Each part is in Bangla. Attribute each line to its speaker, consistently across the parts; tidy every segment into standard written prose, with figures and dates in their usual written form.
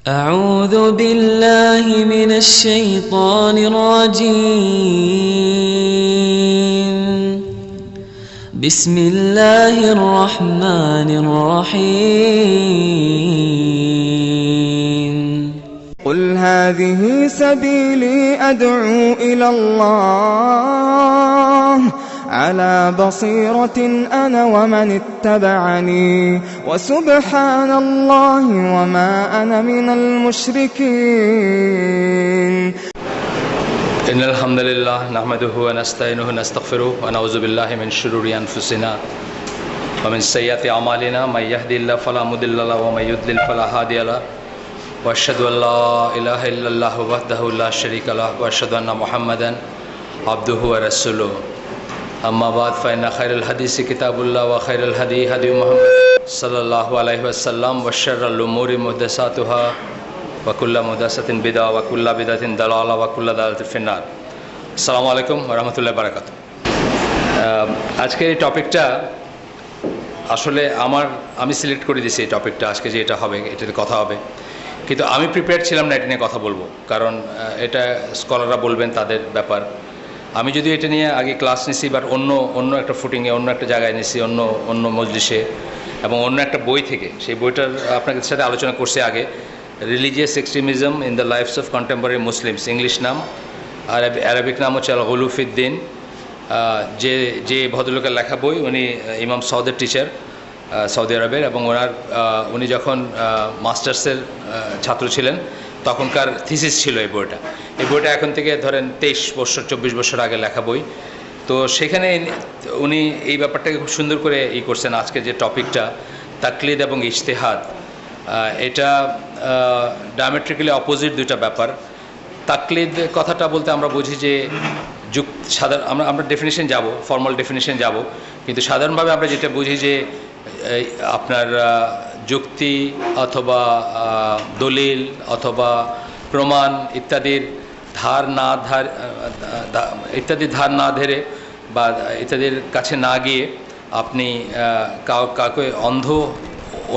Speaker 1: أعوذ بالله من الشيطان الرجيم. بسم الله الرحمن الرحيم.
Speaker 2: قل هذه سبيلي أدعو إلى الله على بصيرة أنا ومن اتبعني وسبحان الله وما أنا من المشركين.
Speaker 3: إن الحمد لله نحمده ونستعينه ونستغفره ونعوذ بالله من شرور أنفسنا ومن سيئات أعمالنا من يهدي الله فلا مضل له ومن يضلل فلا هادي له وأشهد أن لا إله إلا الله وحده لا شريك له وأشهد أن محمدا عبده ورسوله. أما بعد فإن خير الحديث كتاب الله وخير الهدي هدي محمد صلى الله عليه وسلم وشر الأمور محدثاتها وكل محدثة بدعة وكل بدعة ضلالة وكل ضلالة في النار. আসসালামু আলাইকুম ওয়া রাহমাতুল্লাহি ওয়া বারাকাতুহু। আজকের এই টপিকটা আসলে আমি সিলেক্ট করে দিয়েছি এই টপিকটা আজকে যে এটা হবে, এটাতে কথা হবে, কিন্তু আমি প্রিপেয়ার ছিলাম না এটা নিয়ে কথা বলবো, কারণ এটা স্কলাররা বলবেন তাদের ব্যাপার। আমি যদি এটা নিয়ে আগে ক্লাস নিছি, বাট অন্য একটা ফুটিংয়ে, অন্য একটা জায়গায় নিছি, অন্য মজলিসে এবং অন্য একটা বই থেকে, সেই বইটার আপনাদের সাথে আলোচনা করছি আগে, religious extremism in the lifes of contemporary Muslims, English নাম, আর অ্যারাবিক নাম হচ্ছে আল গুলু ফিদ্দিন। যে ভদ্রলোকের লেখা বই, উনি ইমাম সৌদের টিচার সৌদি আরবের, এবং উনি যখন মাস্টার্সের ছাত্র ছিলেন তখনকার থিসিস ছিল এই বইটা এখন থেকে ধরেন 23-24 বছর আগে লেখা বই। তো সেখানে উনি এই ব্যাপারটাকে খুব সুন্দর করে করছেন। আজকে যে টপিকটা তাকলিদ এবং ইজতিহাদ, এটা ডায়ামেট্রিক্যালি অপোজিট দুইটা ব্যাপার। তাকলিদ কথাটা বলতে আমরা বুঝি যে আমরা ডেফিনিশন যাব, ফর্মাল ডেফিনিশন যাব, কিন্তু সাধারণভাবে আমরা যেটা বুঝি যে আপনার যুক্তি অথবা দলিল অথবা প্রমাণ ইত্যাদির ধার না ধরে বা ইত্যাদির কাছে না গিয়ে আপনি কাউকে অন্ধ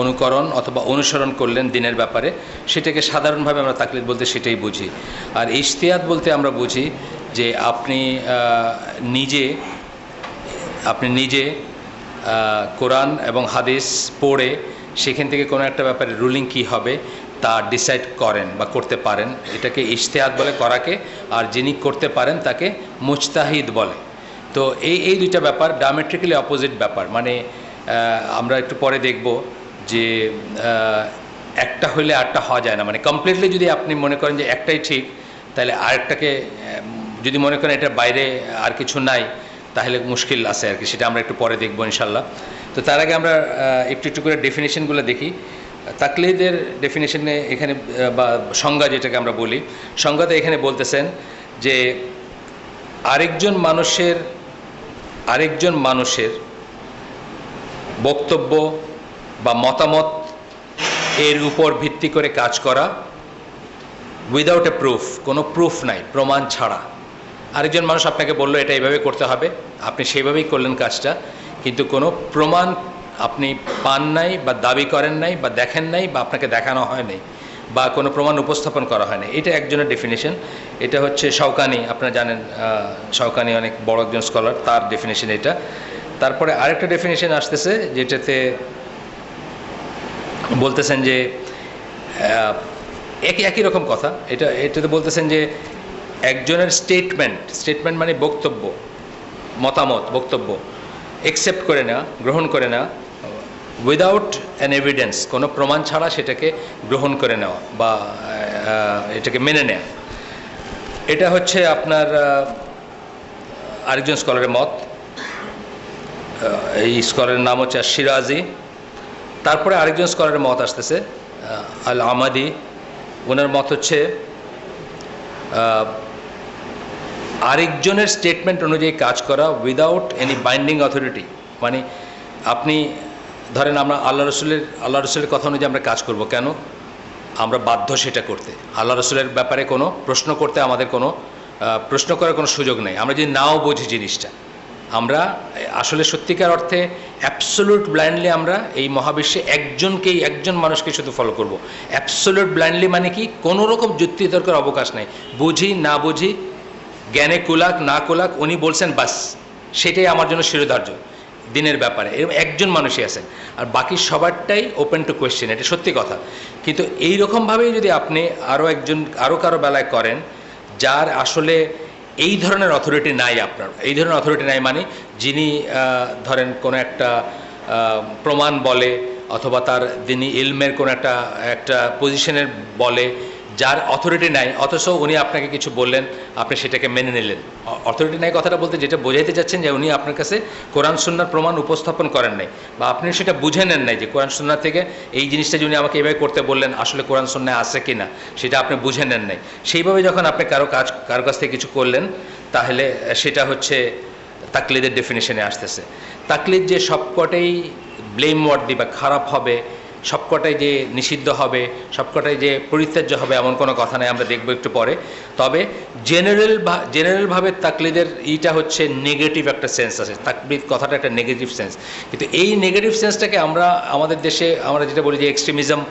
Speaker 3: অনুকরণ অথবা অনুসরণ করলেন দিনের ব্যাপারে, সেটাকে সাধারণভাবে আমরা তাকলিদ বলতে সেটাই বুঝি। আর ইজতিহাদ বলতে আমরা বুঝি যে আপনি নিজে কোরআন এবং হাদিস পড়ে সেখান থেকে কোনো একটা ব্যাপারে রুলিং কি হবে তা ডিসাইড করেন বা করতে পারেন, এটাকে ইজতিহাদ বলে করাকে। আর যিনি করতে পারেন তাকে মুজতাহিদ বলে। তো এই দুইটা ব্যাপার ডায়ামেট্রিক্যালি অপোজিট ব্যাপার। মানে আমরা একটু পরে দেখব যে একটা হইলে আরেকটা হওয়া যায় না। মানে কমপ্লিটলি যদি আপনি মনে করেন যে একটাই ঠিক, তাহলে আরেকটাকে যদি মনে করেন এটার বাইরে আর কিছু নাই, তাহলে মুশকিল আছে আর কি। সেটা আমরা একটু পরে দেখবো ইনশাল্লাহ। তো তার আগে আমরা একটু করে ডেফিনেশনগুলো দেখি। তাকলিদের ডেফিনেশনে এখানে বা সংজ্ঞা যেটাকে আমরা বলি, সংজ্ঞাতে এখানে বলতেছেন যে আরেকজন মানুষের বক্তব্য বা মতামত এর উপর ভিত্তি করে কাজ করা উইদাউট এ প্রুফ, কোনো প্রুফ নাই, প্রমাণ ছাড়া। আরেকজন মানুষ আপনাকে বললো এটা এইভাবে করতে হবে, আপনি সেইভাবেই করলেন কাজটা, কিন্তু কোনো প্রমাণ আপনি পান নাই বা দাবি করেন নাই বা দেখেন নাই বা আপনাকে দেখানো হয় নাই বা কোনো প্রমাণ উপস্থাপন করা হয় নাই। এটা একজনের ডেফিনেশন। এটা হচ্ছে শওকানি, আপনারা জানেন শওকানি অনেক বড় একজন স্কলার, তার ডেফিনেশন এটা। তারপরে আরেকটা ডেফিনেশন আসতেছে যেটাতে বলতেছেন যে একই রকম কথা। এটাতে বলতেছেন যে একজনের স্টেটমেন্ট মানে বক্তব্য, মতামত, বক্তব্য অ্যাকসেপ্ট করে নেওয়া, গ্রহণ করে নেওয়া উইদাউট অ্যান এভিডেন্স, কোনো প্রমাণ ছাড়া সেটাকে গ্রহণ করে নেওয়া বা এটাকে মেনে নেওয়া। এটা হচ্ছে আপনার আরেকজন স্কলারের মত। এই স্কলারের নাম হচ্ছে শিরাজি। তারপরে আরেকজন স্কলারের মত আসতেছে আল আমাদি। ওনার মত হচ্ছে আরেকজনের স্টেটমেন্ট অনুযায়ী কাজ করা উইদাউট এনি বাইন্ডিং অথরিটি। মানে আপনি ধরেন আমরা আল্লাহ রসুলের কথা অনুযায়ী আমরা কাজ করব, কেন? আমরা বাধ্য সেটা করতে। আল্লাহ রসুলের ব্যাপারে কোনো প্রশ্ন করতে আমাদের কোনো প্রশ্ন করার কোনো সুযোগ নেই। আমরা যদি নাও বুঝি জিনিসটা, আমরা আসলে সত্যিকার অর্থে অ্যাবসোলিউট ব্লাইন্ডলি আমরা এই মহাবিশ্বে একজন মানুষকে শুধু ফলো করব। অ্যাবসোলিউট ব্লাইন্ডলি মানে কি, কোনো রকম যুক্তিতর্কের অবকাশ নেই, বুঝি না বুঝি, জ্ঞানে কুলাক না কুলাক, উনি বলছেন বাস, সেটাই আমার জন্য শিরোধার্য দিনের ব্যাপারে। এরকম একজন মানুষই আছেন, আর বাকি সবারটাই ওপেন টু কোয়েশ্চেন, এটা সত্যি কথা। কিন্তু এইরকমভাবেই যদি আপনি আরও কারো বেলায় করেন, যার আসলে এই ধরনের অথরিটি নাই, আপনার এই ধরনের অথরিটি নাই মানে যিনি ধরেন কোনো একটা প্রমাণ বলে, অথবা তার যিনি ইলমের কোনো একটা পজিশনের বলে, যার অথরিটি নাই, অথচ উনি আপনাকে কিছু বললেন, আপনি সেটাকে মেনে নিলেন। অথরিটি নাই কথাটা বলতে যেটা বোঝাইতে চাচ্ছেন যে উনি আপনার কাছে কোরআন সুন্নাহর প্রমাণ উপস্থাপন করেন নাই, বা আপনি সেটা বুঝে নেন নাই যে কোরআন সুন্নাহ থেকে এই জিনিসটা যিনি আমাকে এভাবে করতে বললেন আসলে কোরআন সুন্নাহ আছে কি না, সেটা আপনি বুঝে নেন নাই। সেইভাবে যখন আপনি কারো কাছ থেকে কিছু করলেন, তাহলে সেটা হচ্ছে তাকলিদের ডেফিনেশনে আসতেছে। তাকলিদ যে সবকটাই ব্লেম ওয়ার্দি বা খারাপ হবে, সবকটাই যে নিষিদ্ধ হবে, সবকটাই যে পরিত্যাজ্য হবে, এমন কোনো কথা নেই, আমরা দেখব একটু পরে। তবে জেনারেলভাবে তাকলিদের এইটা হচ্ছে নেগেটিভ একটা সেন্স আছে, তাকলিদ কথাটা একটা নেগেটিভ সেন্স। কিন্তু এই নেগেটিভ সেন্সটাকে আমরা আমাদের দেশে আমরা যেটা বলি যে এক্সট্রিমিজম,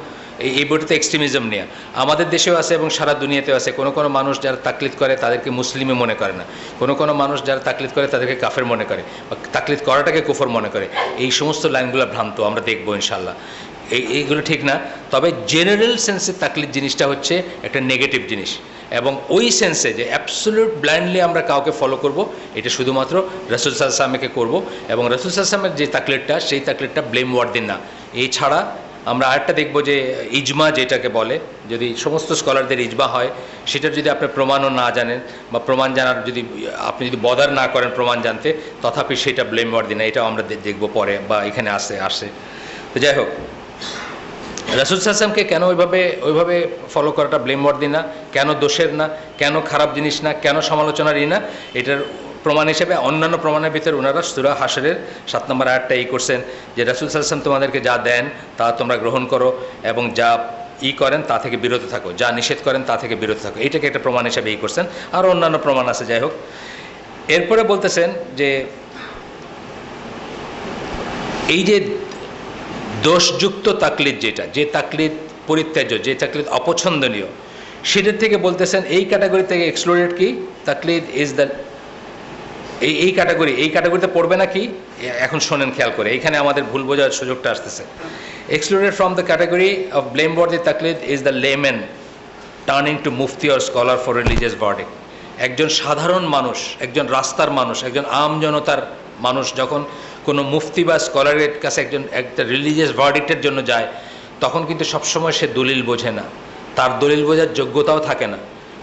Speaker 3: এই বইটাতে এক্সট্রিমিজম নিয়ে আমাদের দেশেও আছে এবং সারা দুনিয়াতেও আছে। কোনো মানুষ যারা তাকলিদ করে তাদেরকে মুসলিমে মনে করে না, কোনো মানুষ যারা তাকলিদ করে তাদেরকে কাফের মনে করে, বা তাকলিদ করাটাকে কুফর মনে করে। এই সমস্ত লাইনগুলো ভ্রান্ত, আমরা দেখবো ইনশাল্লাহ। এইগুলো ঠিক না। তবে জেনারেল সেন্সে তাকলিদ জিনিসটা হচ্ছে একটা নেগেটিভ জিনিস, এবং ওই সেন্সে যে অ্যাবসোলিউট ব্লাইন্ডলি আমরা কাউকে ফলো করব, এটা শুধুমাত্র রাসূল সাল্লাল্লাহু আলাইহি ওয়াসাল্লামকে করব। এবং রাসূল সাল্লাল্লাহু আলাইহি ওয়াসাল্লামের যে তাকলিদটা, সেই তাকলিদটা ব্লেম ওয়ার্দি না। এই ছাড়া আমরা আরেকটা দেখব যে ইজমা যেটাকে বলে, যদি সমস্ত স্কলারদের ইজমা হয়, সেটার যদি আপনি প্রমাণও না জানেন, বা প্রমাণ জানার আপনি যদি বদার না করেন প্রমাণ জানতে, তথাপি সেটা ব্লেম ওয়ার্দি না। এটাও আমরা দেখব পরে, বা এখানে আসে। তো যাই হোক, রাসূল সাল্লাল্লাহু আলাইহি ওয়াসাল্লামকে কেন ওইভাবে ফলো করাটা ব্লেম ওয়ার্দি না, কেন দোষের না, কেন খারাপ জিনিস না, কেন সমালোচনারই না, এটার প্রমাণ হিসেবে অন্যান্য প্রমাণের ভিতরে ওনারা সূরা হাশরের 7 নম্বর আয়াতটা করছেন যে রাসূল সাল্লাল্লাহু আলাইহি ওয়াসাল্লাম তোমাদেরকে যা দেন তা তোমরা গ্রহণ করো, এবং যা করেন তা থেকে বিরত থাকো, যা নিষেধ করেন তা থেকে বিরত থাকো। এইটাকে একটা প্রমাণ হিসেবে করছেন, আর অন্যান্য প্রমাণ আছে। যাই হোক, এরপরে বলতেছেন যে এই যে দোষযুক্ত তাকলিদ, যে তাকলিদ পরিত্যাজ্য, যে তাকলিদ অপছন্দনীয়, সেটার থেকে বলতেছেন এই ক্যাটাগরি থেকে এক্সক্লুডেড কি তাকলিদ ইজ দ্য এই ক্যাটাগরিতে পড়বে না কি, এখন শোনেন খেয়াল করে, এইখানে আমাদের ভুল বোঝার সুযোগটা আসতেছে। Excluded from the category of blameworthy taqlid is the layman turning to mufti or scholar for religious verdict. একজন সাধারণ মানুষ, একজন রাস্তার মানুষ, একজন আম জনতার মানুষ যখন কোনো মুফতি বা স্কলারের কাছে একটা রিলিজিয়াস ভার্ডিক্টের জন্য যায়, তখন কিন্তু সবসময় সে দলিল বোঝে না, তার দলিল বোঝার যোগ্যতাও থাকে না,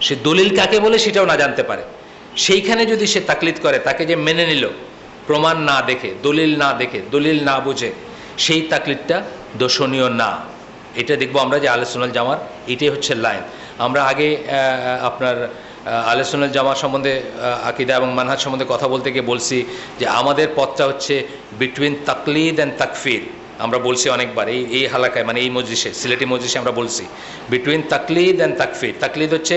Speaker 3: সে দলিল কাকে বলে সেটাও না জানতে পারে। সেইখানে যদি সে তাকলিদ করে, তাকে যে মেনে নিল প্রমাণ না দেখে, দলিল না বুঝে, সেই তাকলিদটা দোষণীয় না। এটা দেখবো আমরা যে আহলে সুন্নাত জামার এটাই হচ্ছে লাইন। আমরা আগে আপনার আহলে সুন্নাত জামা সম্বন্ধে, আকীদা এবং মানহাজ সম্বন্ধে কথা বলতে গিয়ে বলছি যে আমাদের পথটা হচ্ছে বিটুইন তাকলিদ অ্যান্ড তাকফির। আমরা বলছি অনেকবার এই হালাকায়, মানে এই মজলিসে, সিলেটি মজলিসে আমরা বলছি বিটুইন তাকলিদ অ্যান্ড তাকফির। তাকলিদ হচ্ছে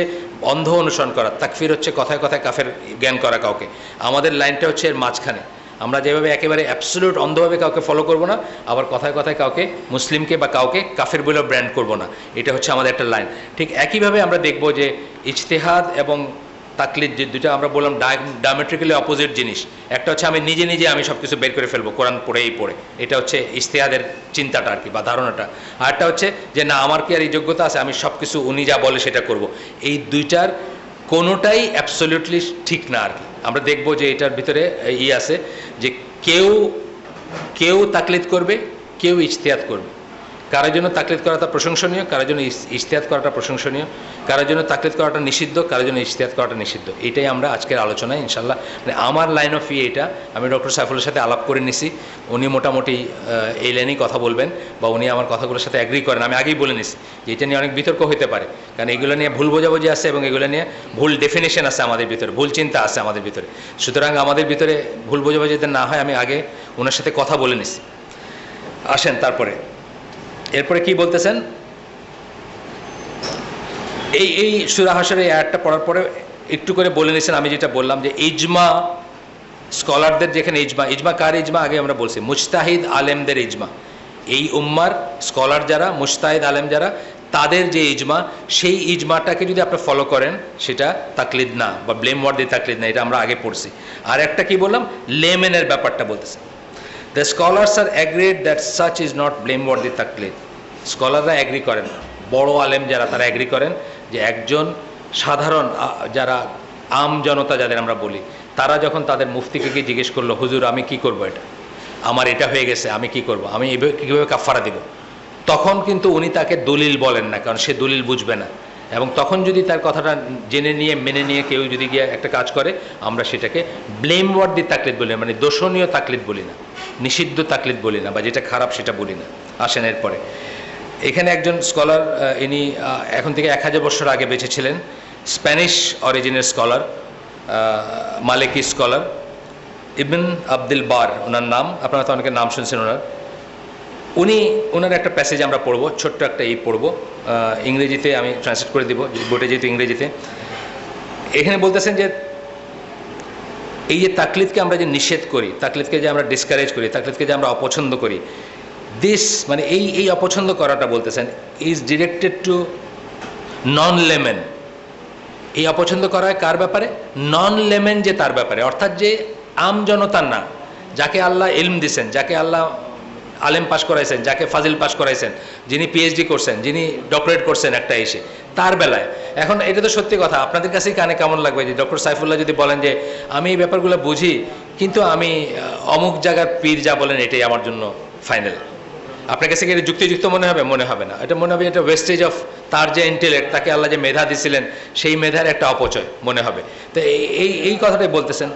Speaker 3: অন্ধ অনুসরণ করা, তাকফির হচ্ছে কথায় কথায় কাফের জ্ঞান করা কাউকে। আমাদের লাইনটা হচ্ছে এর মাঝখানে। আমরা যেভাবে একেবারে অ্যাবসলিউট অন্ধভাবে কাউকে ফলো করব না, আবার কথায় কথায় কাউকে মুসলিমকে বা কাউকে কাফের বলেও ব্র্যান্ড করব না। এটা হচ্ছে আমাদের একটা লাইন। ঠিক একইভাবে আমরা দেখব যে ইজতিহাদ এবং তাকলিদ, যে দুটো আমরা বললাম ডায়ামেট্রিক্যালি অপোজিট জিনিস। একটা হচ্ছে আমি নিজে আমি সব কিছু বের করে ফেলবো কোরআন পড়েই পড়ে, এটা হচ্ছে ইজতিহাদের চিন্তাটা আর কি, বা ধারণাটা। আরেকটা হচ্ছে যে না, আমার কি আর এই যোগ্যতা আছে, আমি সব কিছু উনি যা বলে সেটা করব। এই দুইটার কোনোটাই অ্যাবসলিউটলি ঠিক না আর কি। আমরা দেখব যে এটার ভিতরে আছে যে কেউ তাকলিদ করবে, কেউ ইজতিহাদ করবে। কারোর জন্য তাকলিদ করাটা প্রশংসনীয়, কারোর জন্য ইজতিহাদ করাটা প্রশংসনীয়, কারোর জন্য তাকলিদ করাটা নিষিদ্ধ, কারোর জন্য ইজতিহাদ করাটা নিষিদ্ধ। এটাই আমরা আজকের আলোচনায় ইনশাল্লাহ, মানে আমার লাইন অফ এটা আমি ডক্টর সাইফুলের সাথে আলাপ করে নিছি। উনি মোটামুটি এই লাইনেই কথা বলবেন, বা উনি আমার কথাগুলোর সাথে অ্যাগ্রি করেন। আমি আগেই বলে নিছি যে এটা নিয়ে অনেক বিতর্ক হতে পারে, কারণ এগুলো নিয়ে ভুল বোঝাবুঝি আছে, এবং এগুলো নিয়ে ভুল ডেফিনেশন আছে আমাদের ভিতরে, ভুল চিন্তা আছে আমাদের ভিতরে। সুতরাং আমাদের ভিতরে ভুল বোঝাবুঝি যাতে না হয়, আমি আগে ওনার সাথে কথা বলে নিছি। আসেন এরপরে কি বলতেছেন, এই সূরা হাশরের এই আয়াতটা পড়ার পরে একটু করে বলে নিয়েছেন আমি যেটা বললাম, যে ইজমা স্কলারদের যেখানে ইজমা, ইজমা কার ইজমা আগে আমরা বলছি, মুজতাহিদ আলেমদের ইজমা। এই উম্মার স্কলার যারা, মুজতাহিদ আলেম যারা, তাদের যে ইজমা, সেই ইজমাটাকে যদি আপনি ফলো করেন সেটা তাকলিদ না, বা ব্লেম ওয়ার্দি তাকলিদ না, এটা আমরা আগে পড়ছি। আর একটা কি বললাম, লেমেনের ব্যাপারটা বলতেছে। The scholars are agreed that such is not blameworthy তাকলিদ। স্কলাররা অ্যাগ্রি করেন, বড় আলেম যারা তারা অ্যাগ্রি করেন যে একজন সাধারণ যারা আম জনতা যাদের আমরা বলি, তারা যখন তাদের মুফতিকে গিয়ে জিজ্ঞেস করলো, হুজুর আমি কি করব, এটা আমার এটা হয়ে গেছে, আমি কি করব, আমি কীভাবে কাফারা দিব, তখন কিন্তু উনি তাকে দলিল বলেন না, কারণ সে দলিল বুঝবে না। এবং তখন যদি তার কথাটা জেনে নিয়ে মেনে নিয়ে কেউ যদি গিয়ে একটা কাজ করে, আমরা সেটাকে ব্লেম ওয়ার্দি তাকলিদ বলি না, মানে দোষণীয় তাকলিদ বলি না, নিষিদ্ধ তাকলিদ বলি না, বা যেটা খারাপ সেটা বলি না। আসেন এরপরে, এখানে একজন স্কলার, ইনি এখন থেকে 1000 বছর আগে বেঁচে ছিলেন, স্প্যানিশ অরিজিনের স্কলার, মালিকি স্কলার, ইবন আব্দুল বার ওনার নাম, আপনারা তো অনেকের নাম শুনছেন ওনার। ওনার একটা প্যাসেজ আমরা পড়বো, ছোট্ট একটা পড়বো, ইংরেজিতে আমি ট্রান্সলেট করে দিব, বোর্ডে যেহেতু ইংরেজিতে। এখানে বলতেছেন যে এই যে তাকলিদকে আমরা যে নিষেধ করি, তাকলিদকে যে আমরা ডিসকারেজ করি, তাকলিদকে যে আমরা অপছন্দ করি, দিস মানে এই অপছন্দ করাটা বলতেছেন ইজ ডিরেক্টেড টু নন লেমেন। এই অপছন্দ করা হয় কার ব্যাপারে? নন লেমেন, যে তার ব্যাপারে, অর্থাৎ যে আম জনতার না, যাকে আল্লাহ ইলম দিছেন, যাকে আল্লাহ আলেম পাশ করাইছেন, যাকে ফাজিল পাশ করাইছেন, যিনি পিএইচডি করছেন, যিনি ডক্টরেট করছেন একটা এসে, তার বেলায়। এখন এটা তো সত্যি কথা, আপনাদের কাছেই কানে কেমন লাগবে যে ডক্টর সাইফুল্লাহ যদি বলেন যে আমি এই ব্যাপারগুলো বুঝি, কিন্তু আমি অমুক জায়গার পীর যা বলেন এটাই আমার জন্য ফাইনাল। আপনার কাছে কি এটা যুক্তিযুক্ত মনে হবে? মনে হবে না। এটা মনে হবে এটা ওয়েস্টেজ অফ তার যে ইন্টেলেক্ট, তাকে আল্লাহ যে মেধা দিছিলেন সেই মেধার একটা অপচয় মনে হবে। তো এই কথাটাই বলতেছেন,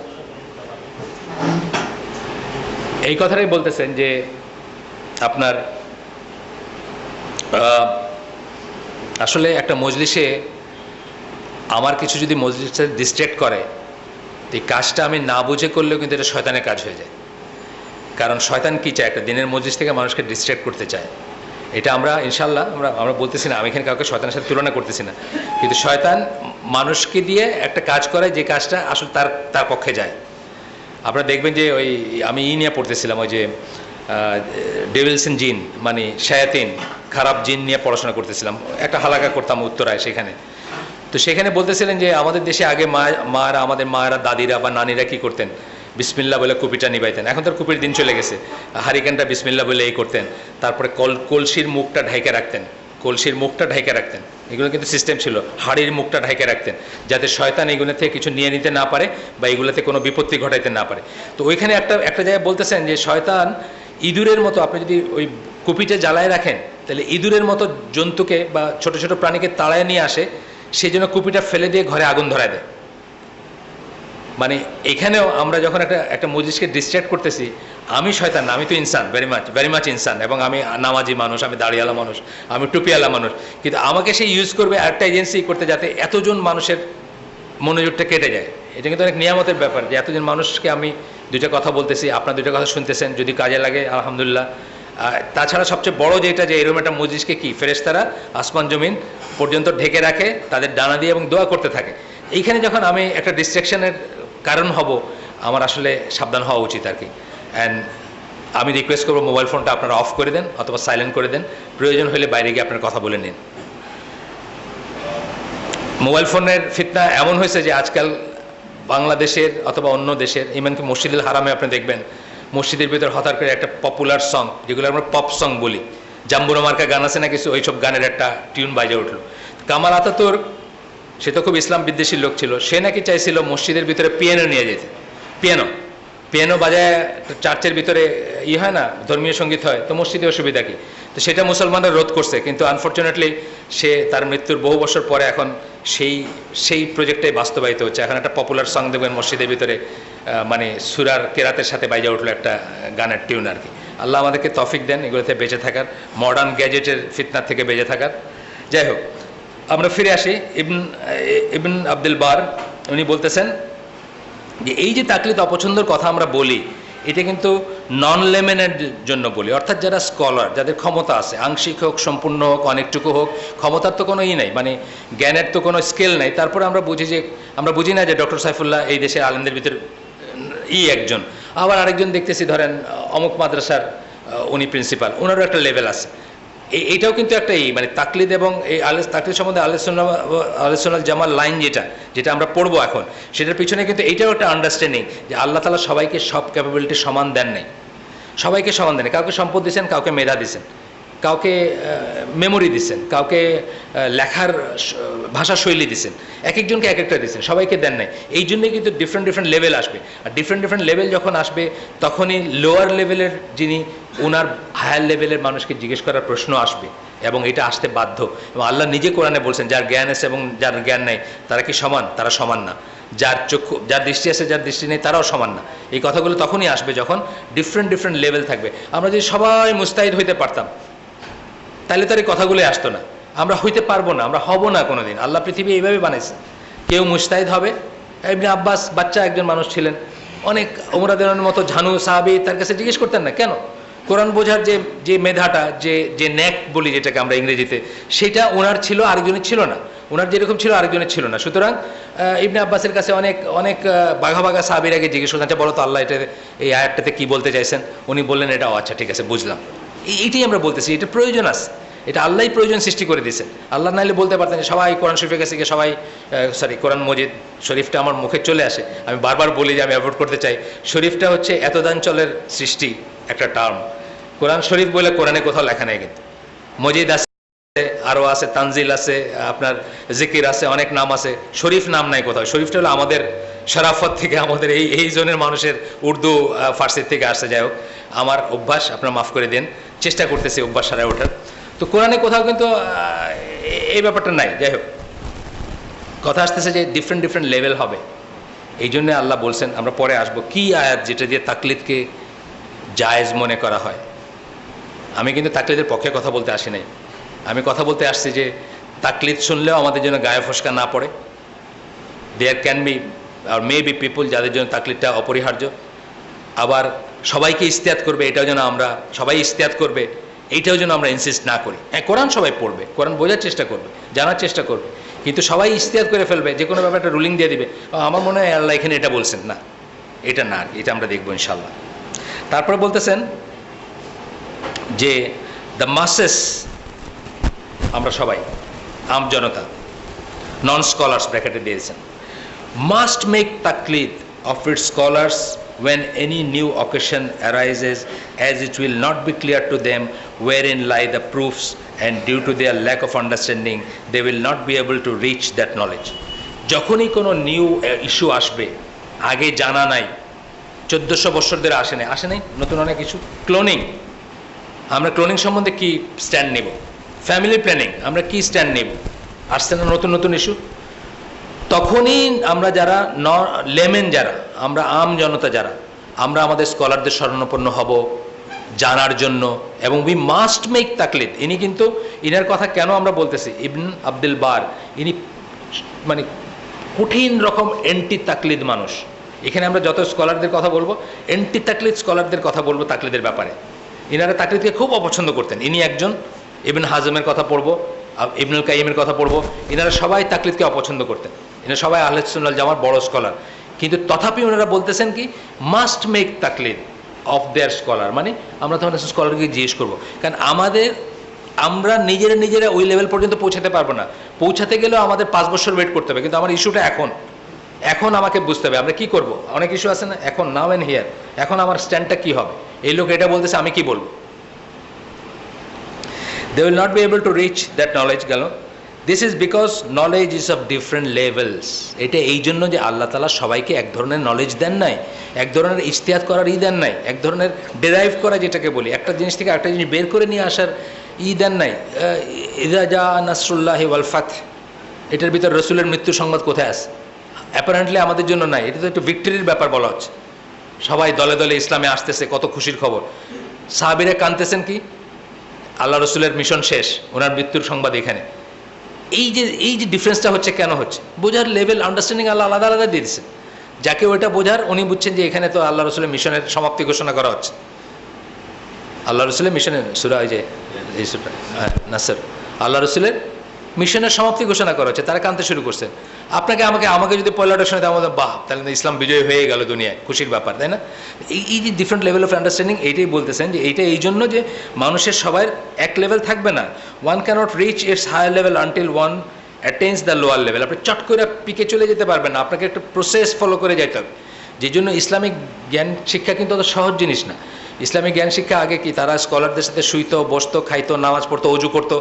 Speaker 3: এই কথাটাই বলতেছেন যে আপনার আসলে একটা মজলিসে আমার কিছু যদি মজলিসে ডিস্ট্র্যাক্ট করে, এই কাজটা আমি না বুঝে করলেও কিন্তু এটা শয়তানের কাজ হয়ে যায়। কারণ শয়তান কি চায়? একটা দিনের মজলিস থেকে মানুষকে ডিস্ট্র্যাক্ট করতে চায়। এটা আমরা ইনশাল্লাহ আমরা বলতেছি না, আমি এখানে কাউকে শয়তানের সাথে তুলনা করতেছি না, কিন্তু শয়তান মানুষকে দিয়ে একটা কাজ করে যে কাজটা আসলে তার পক্ষে যায়। আপনারা দেখবেন যে ওই আমি নিয়ে পড়তেছিলাম, ওই যে ডেভিলস ইন জিন, মানে শায়াতিন, খারাপ জিন নিয়ে পড়াশোনা করতেছিলাম, একটা হালাকা করতাম উত্তরায় সেখানে। তো সেখানে বলতেছিলেন যে আমাদের দেশে আগে মায়েরা, আমাদের মায়েরা, দাদিরা বা নানিরা কি করতেন? বিসমিল্লা বলে কুপিটা নিবাইতেন। এখন তার কুপির দিন চলে গেছে, হারিকেনটা বিসমিল্লা বলে এই করতেন। তারপরে কলসির মুখটা ঢাইকে রাখতেন, কলসির মুখটা ঢাইকে রাখতেন। এগুলো কিন্তু সিস্টেম ছিল, হাড়ির মুখটা ঢাইকে রাখতেন, যাতে শয়তান এগুলো থেকে কিছু নিয়ে নিতে না পারে বা এগুলোতে কোনো বিপত্তি ঘটাইতে না পারে। তো ওইখানে একটা জায়গায় বলতেছেন যে শয়তান ইঁদুরের মতো, আপনি যদি ওই কুপিটা জ্বালায় রাখেন তাহলে ইঁদুরের মতো জন্তুকে বা ছোট ছোট প্রাণীকে তাড়ায় নিয়ে আসে, সেই জন্য কুপিটা ফেলে দিয়ে ঘরে আগুন ধরায় দেয়। মানে এখানেও আমরা যখন একটা মজলিসকে ডিস্ট্র্যাক্ট করতেছি, আমি শয়তান না, আমি তো ইনসান, ভেরি মাচ ইনসান, এবং আমি নামাজি মানুষ, আমি দাড়িওয়ালা মানুষ, আমি টুপিওয়ালা মানুষ, কিন্তু আমাকে সে ইউজ করবে একটা এজেন্সি করতে, যাতে এতজন মানুষের মনোযোগটা কেটে যায়। এটা কিন্তু অনেক নিয়ামতের ব্যাপার যে এতজন মানুষকে আমি দুইটা কথা বলতেছি, আপনার দুইটা কথা শুনতেছেন, যদি কাজে লাগে আলহামদুলিল্লাহ। তাছাড়া সবচেয়ে বড় যেটা, যে এরকম একটা মজলিসকে কি ফেরেশতারা আসমান জমিন পর্যন্ত ঢেকে রাখে তাদের ডানা দিয়ে এবং দোয়া করতে থাকে। এইখানে যখন আমি একটা ডিস্ট্রাকশনের কারণ হব, আমার আসলে সাবধান হওয়া উচিত আর কি। অ্যান্ড আমি রিকোয়েস্ট করবো মোবাইল ফোনটা আপনারা অফ করে দেন অথবা সাইলেন্ট করে দেন, প্রয়োজন হলে বাইরে গিয়ে আপনার কথা বলে নিন। মোবাইল ফোনের ফিতনা এমন হয়েছে যে আজকাল বাংলাদেশের অথবা অন্য দেশের, এমনকি মসজিদুল হারামে আপনি দেখবেন মসজিদের ভিতর হঠাৎ করে একটা পপুলার সং, যেগুলো আমরা পপ সং বলি, জাম্বুরা মার্কা গান আছে না কিছু, ওইসব গানের একটা টিউন বাজে উঠলো। কামাল আতাতুর্ক, সে তো খুব ইসলাম বিদ্বেষী লোক ছিল, সে নাকি চাইছিল মসজিদের ভিতরে পিয়ানো নিয়ে যেতে। পিয়ানো বাজায় চার্চের ভিতরে হয় না, ধর্মীয় সঙ্গীত হয়, তো মসজিদে অসুবিধা কি? তো সেটা মুসলমানরা রোধ করছে, কিন্তু আনফর্চুনেটলি সে তার মৃত্যুর বহু বছর পরে এখন সেই প্রজেক্টটাই বাস্তবায়িত হচ্ছে। এখন একটা পপুলার সং দেখবেন মসজিদের ভিতরে, মানে সুরার কেরাতের সাথে বাইজা উঠলো একটা গানের টিউন আর কি। আল্লাহ আমাদেরকে তৌফিক দেন এগুলোতে বেঁচে থাকার, মডার্ন গ্যাজেটের ফিতনার থেকে বেঁচে থাকার। যাই হোক, আমরা ফিরে আসি। ইবন আব্দুল বার উনি বলতেছেন যে এই যে তাকলিদ অপছন্দের কথা আমরা বলি, এটা কিন্তু নন লেমেনের জন্য বলি, অর্থাৎ যারা স্কলার, যাদের ক্ষমতা আছে, আংশিক হোক, সম্পূর্ণ হোক, অনেকটুকু হোক, ক্ষমতার তো কোনো নাই, মানে জ্ঞানের তো কোনো স্কেল নাই, তারপরে আমরা বুঝি না যে ডক্টর সাইফুল্লাহ এই দেশে আলেমদের ভিতরে একজন, আবার আরেকজন দেখতেছি ধরেন অমুক মাদ্রাসার উনি প্রিন্সিপাল, ওনারও একটা লেভেল আছে। এইটাও কিন্তু একটা মানে তাকলিদ এবং এই তাকলিদ সম্বন্ধে আলোচনাল জামাল লাইন যেটা আমরা পড়বো এখন, সেটার পিছনে কিন্তু এইটাও একটা আন্ডারস্ট্যান্ডিং যে আল্লাহ তাআলা সবাইকে সব ক্যাপাবিলিটি সমান দেন নাই, সবাইকে সমান দেন। কাউকে সম্পদ দিয়েছেন, কাউকে মেধা দিয়েছেন, কাউকে মেমোরি দিচ্ছেন, কাউকে লেখার ভাষা শৈলী দিচ্ছেন, এক একজনকে এক একটা দিচ্ছেন, সবাইকে দেন নাই। এই জন্যই কিন্তু ডিফারেন্ট লেভেল আসবে। আর ডিফারেন্ট লেভেল যখন আসবে তখনই লোয়ার লেভেলের যিনি ওনার হায়ার লেভেলের মানুষকে জিজ্ঞেস করার প্রশ্ন আসবে, এবং এটা আসতে বাধ্য। এবং আল্লাহ নিজে কোরআনে বলছেন যার জ্ঞান আছে এবং যার জ্ঞান নেই তারা কি সমান? তারা সমান না। যার চক্ষু, যার দৃষ্টি আছে, যার দৃষ্টি নেই, তারাও সমান না। এই কথাগুলো তখনই আসবে যখন ডিফারেন্ট লেভেল থাকবে। আমরা যদি সবাই মুস্তাহিদ হইতে পারতাম তাহলে তার এই কথাগুলোই আসতো না। আমরা হইতে পারবো না, আমরা হব না কোনোদিন। আল্লাহ পৃথিবী এইভাবে বানাইছে, কেউ মুস্তাহিদ হবে। ইবনে আব্বাস বাচ্চা একজন মানুষ ছিলেন, অনেক ওমরাদের মতো ঝানু সাহাবী তার কাছে জিজ্ঞেস করতেন না কেন? কোরআন বোঝার যে মেধাটা, যে ন্যাক বলি যেটাকে আমরা ইংরেজিতে, সেটা ওনার ছিল, আরেকজনের ছিল না। ওনার যেরকম ছিল আরেকজনের ছিল না। সুতরাং ইবনে আব্বাসের কাছে অনেক বাঘা সাহাবীর আগে জিজ্ঞেস করতেন, আচ্ছা বলো তো আল্লাহ এটা এই আয়াতটাতে কি বলতে চাইছেন? উনি বললেন এটা, আচ্ছা ঠিক আছে বুঝলাম। এইটাই আমরা বলতেছি, এটা প্রয়োজন আছে, এটা আল্লাহই প্রয়োজন সৃষ্টি করে দিয়েছেন। আল্লাহ নাইলে বলতে পারতেন যে সবাই কোরআন শরীফের কাছে গিয়ে সবাই কোরআন মজিদ শরীফটা আমার মুখে চলে আসে, আমি বারবার বলি যে আমি অ্যাভয়েড করতে চাই। শরীফটা হচ্ছে এতদাঞ্চলের সৃষ্টি একটা টার্ম। কোরআন শরীফ বলে কোরআনে কোথাও লেখা নেই, কিন্তু মজিদ আছে, আরও আছে, তানজিল আছে, আপনার জিকির আছে, অনেক নাম আছে, শরীফ নাম নাই কোথাও। শরীফটা হলো আমাদের শরাফত থেকে, আমাদের এই জনের মানুষের উর্দু ফার্সির থেকে আসছে। যাই হোক, আমার অভ্যাস, আপনারা মাফ করে দেন, চেষ্টা করতেছি অভ্যাস সারায় ওঠার। তো কোরআনে কোথাও কিন্তু এই ব্যাপারটা নাই। যাই হোক, কথা আসতেছে যে ডিফারেন্ট লেভেল হবে। এই জন্য আল্লাহ বলছেন, আমরা পরে আসবো কি আয়াত যেটা দিয়ে তাকলিদকে জায়েজ মনে করা হয়। আমি কিন্তু তাকলিদের পক্ষে কথা বলতে আসি নাই, আমি কথা বলতে আসছি যে তাকলিদ শুনলেও আমাদের জন্য গায়ে ফসকা না পড়ে। There can be or may be people যাদের জন্য তাকলিদটা অপরিহার্য। আবার সবাইকে ইস্তেয়াত করবে, এটাও যেন আমরা সবাই ইস্তেয়াত করবে, এইটাও যেন আমরা ইনসিস্ট না করি। হ্যাঁ, কোরআন সবাই পড়বে, কোরআন বোঝার চেষ্টা করবে, জানার চেষ্টা করবে, কিন্তু সবাই ইস্তেয়াত করে ফেলবে, যে কোনো ব্যাপারে একটা রুলিং দিয়ে দিবে, আমার মনে হয় আল্লাহ এখানে এটা বলছেন না, এটা না, এটা আমরা দেখবো ইনশাল্লাহ। তারপরে বলতেছেন যে দ্য মাসেস, আমরা সবাই আম জনতা, নন স্কলার্স ব্র্যাকেটে দিয়েছেন, মাস্ট মেক তাকলিদ of its scholars when any new occasion arises, as it will not be clear to them wherein lie the proofs, and due to their lack of understanding they will not be able to reach that knowledge. যখনই কোনো নিউ ইস্যু আসবে, আগে জানা নাই, 1400 বছর ধরে আসে নাই নতুন অনেক ইস্যু। ক্লোনিং, আমরা ক্লোনিং সম্বন্ধে কি স্ট্যান্ড নেব? ফ্যামিলি প্ল্যানিং, আমরা কি স্ট্যান্ড নেব? আসছে না নতুন ইস্যু। তখনই আমরা যারা লেমেন, যারা আমরা আম জনতা, যারা আমরা আমাদের স্কলারদের শরণাপন্ন হব জানার জন্য, এবং উই মাস্ট মেক তাকলিদ। ইনি কিন্তু, ইনার কথা কেন আমরা বলতেছি, ইবন আব্দুল বার, ইনি মানে কঠিন রকম এন্টি তাকলিদ মানুষ। এখানে আমরা যত স্কলারদের কথা বলবো, এন্টি তাকলিদ স্কলারদের কথা বলবো তাকলিদের ব্যাপারে। ইনারা তাকলিদকে খুব অপছন্দ করতেন। ইনি একজন। ইবন হাজমের কথা পড়বো, ইবনুল কাইয়িমের কথা পড়বো, ইনারা সবাই তাকলিদকে অপছন্দ করতেন। এনারা সবাই আহলে সুন্নাহ জামার বড় স্কলার, কিন্তু তথাপি ওনারা বলতেছেন কি মাস্ট মেক তাকলিদ অফ দেয়ার স্কলার। মানে আমরা তখন স্কলারকে জিজ্ঞেস করবো, কারণ আমরা নিজেরা ওই লেভেল পর্যন্ত পৌঁছাতে পারবো না। পৌঁছাতে গেলেও আমাদের 5 বছর ওয়েট করতে হবে। কিন্তু আমার ইস্যুটা এখন আমাকে বুঝতে হবে আমরা কি করব। অনেক ইস্যু আছে না, এখন নাও অ্যান্ড হিয়ার, এখন আমার স্ট্যান্ডটা কি হবে। এই লোক এটা বলতেছে, আমি কি বলবো? They will not be able to reach that knowledge. গেল, this is because knowledge is of different levels. এটা এই জন্য যে আল্লাহ তাআলা সবাইকে এক ধরনের নলেজ দেন নাই, এক ধরনের ইজতিহাদ করার দেন নাই, এক ধরনের ডেরাইভ করা যেটাকে বলি, একটা জিনিস থেকে একটা জিনিস বের করে নিয়ে আসার দেন নাই। ইযা জা নাসরুল্লাহি ওয়াল ফাতহ, এটার ভিতর রসুলের মৃত্যু সংবাদ কোথায় আছে? অ্যাপারেন্টলি আমাদের জন্য নাই। এটা তো একটু ভিক্টরির ব্যাপার বলা হচ্ছে, সবাই দলে দলে ইসলামে আসতেছে, কত খুশির খবর। সাহাবীরা কাঁদতেছেন কি? আল্লাহ রসুলের মিশন শেষ, ওনার মৃত্যুর সংবাদ এখানে। এই যে ডিফারেন্সটা হচ্ছে, কেন হচ্ছে? বোঝার লেভেল, আন্ডারস্ট্যান্ডিং আল্লাহ আলাদা আলাদা দিয়ে দিচ্ছে। যাকে ওইটা বোঝার, উনি বুঝছেন যে এখানে তো আল্লাহ রসুলের মিশনের সমাপ্তি ঘোষণা করা হচ্ছে। আল্লাহ রসুলের মিশনের সূরা, এই যে নাসর, আল্লাহ রসুলের মিশনের সমাপ্তি ঘোষণা করা হচ্ছে, তারা কাঁদতে শুরু করছে। আমাকে যদি পয়লাটা শুনে তার মধ্যে বাহ, তাহলে ইসলাম বিজয় হয়ে গেল দুনিয়ায়, খুশির ব্যাপার, তাই না? এই যে ডিফারেন্ট লেভেল অফ আন্ডারস্ট্যান্ডিং, এইটাই বলতেছেন যে এইটা এই জন্য যে মানুষের সবার এক লেভেল থাকবে না। One cannot reach its higher level until one attains the lower level. আপনি চট করে পিকে চলে যেতে পারবেন না, আপনাকে একটা প্রসেস ফলো করে যেতে হবে। যে জন্য ইসলামিক জ্ঞান শিক্ষা কিন্তু অত সহজ জিনিস না। ইসলামিক জ্ঞান শিক্ষা আগে কি, তারা স্কলারদের সাথে শুইতো, বসতো, খাইতো, নামাজ পড়তো, অজু করতো,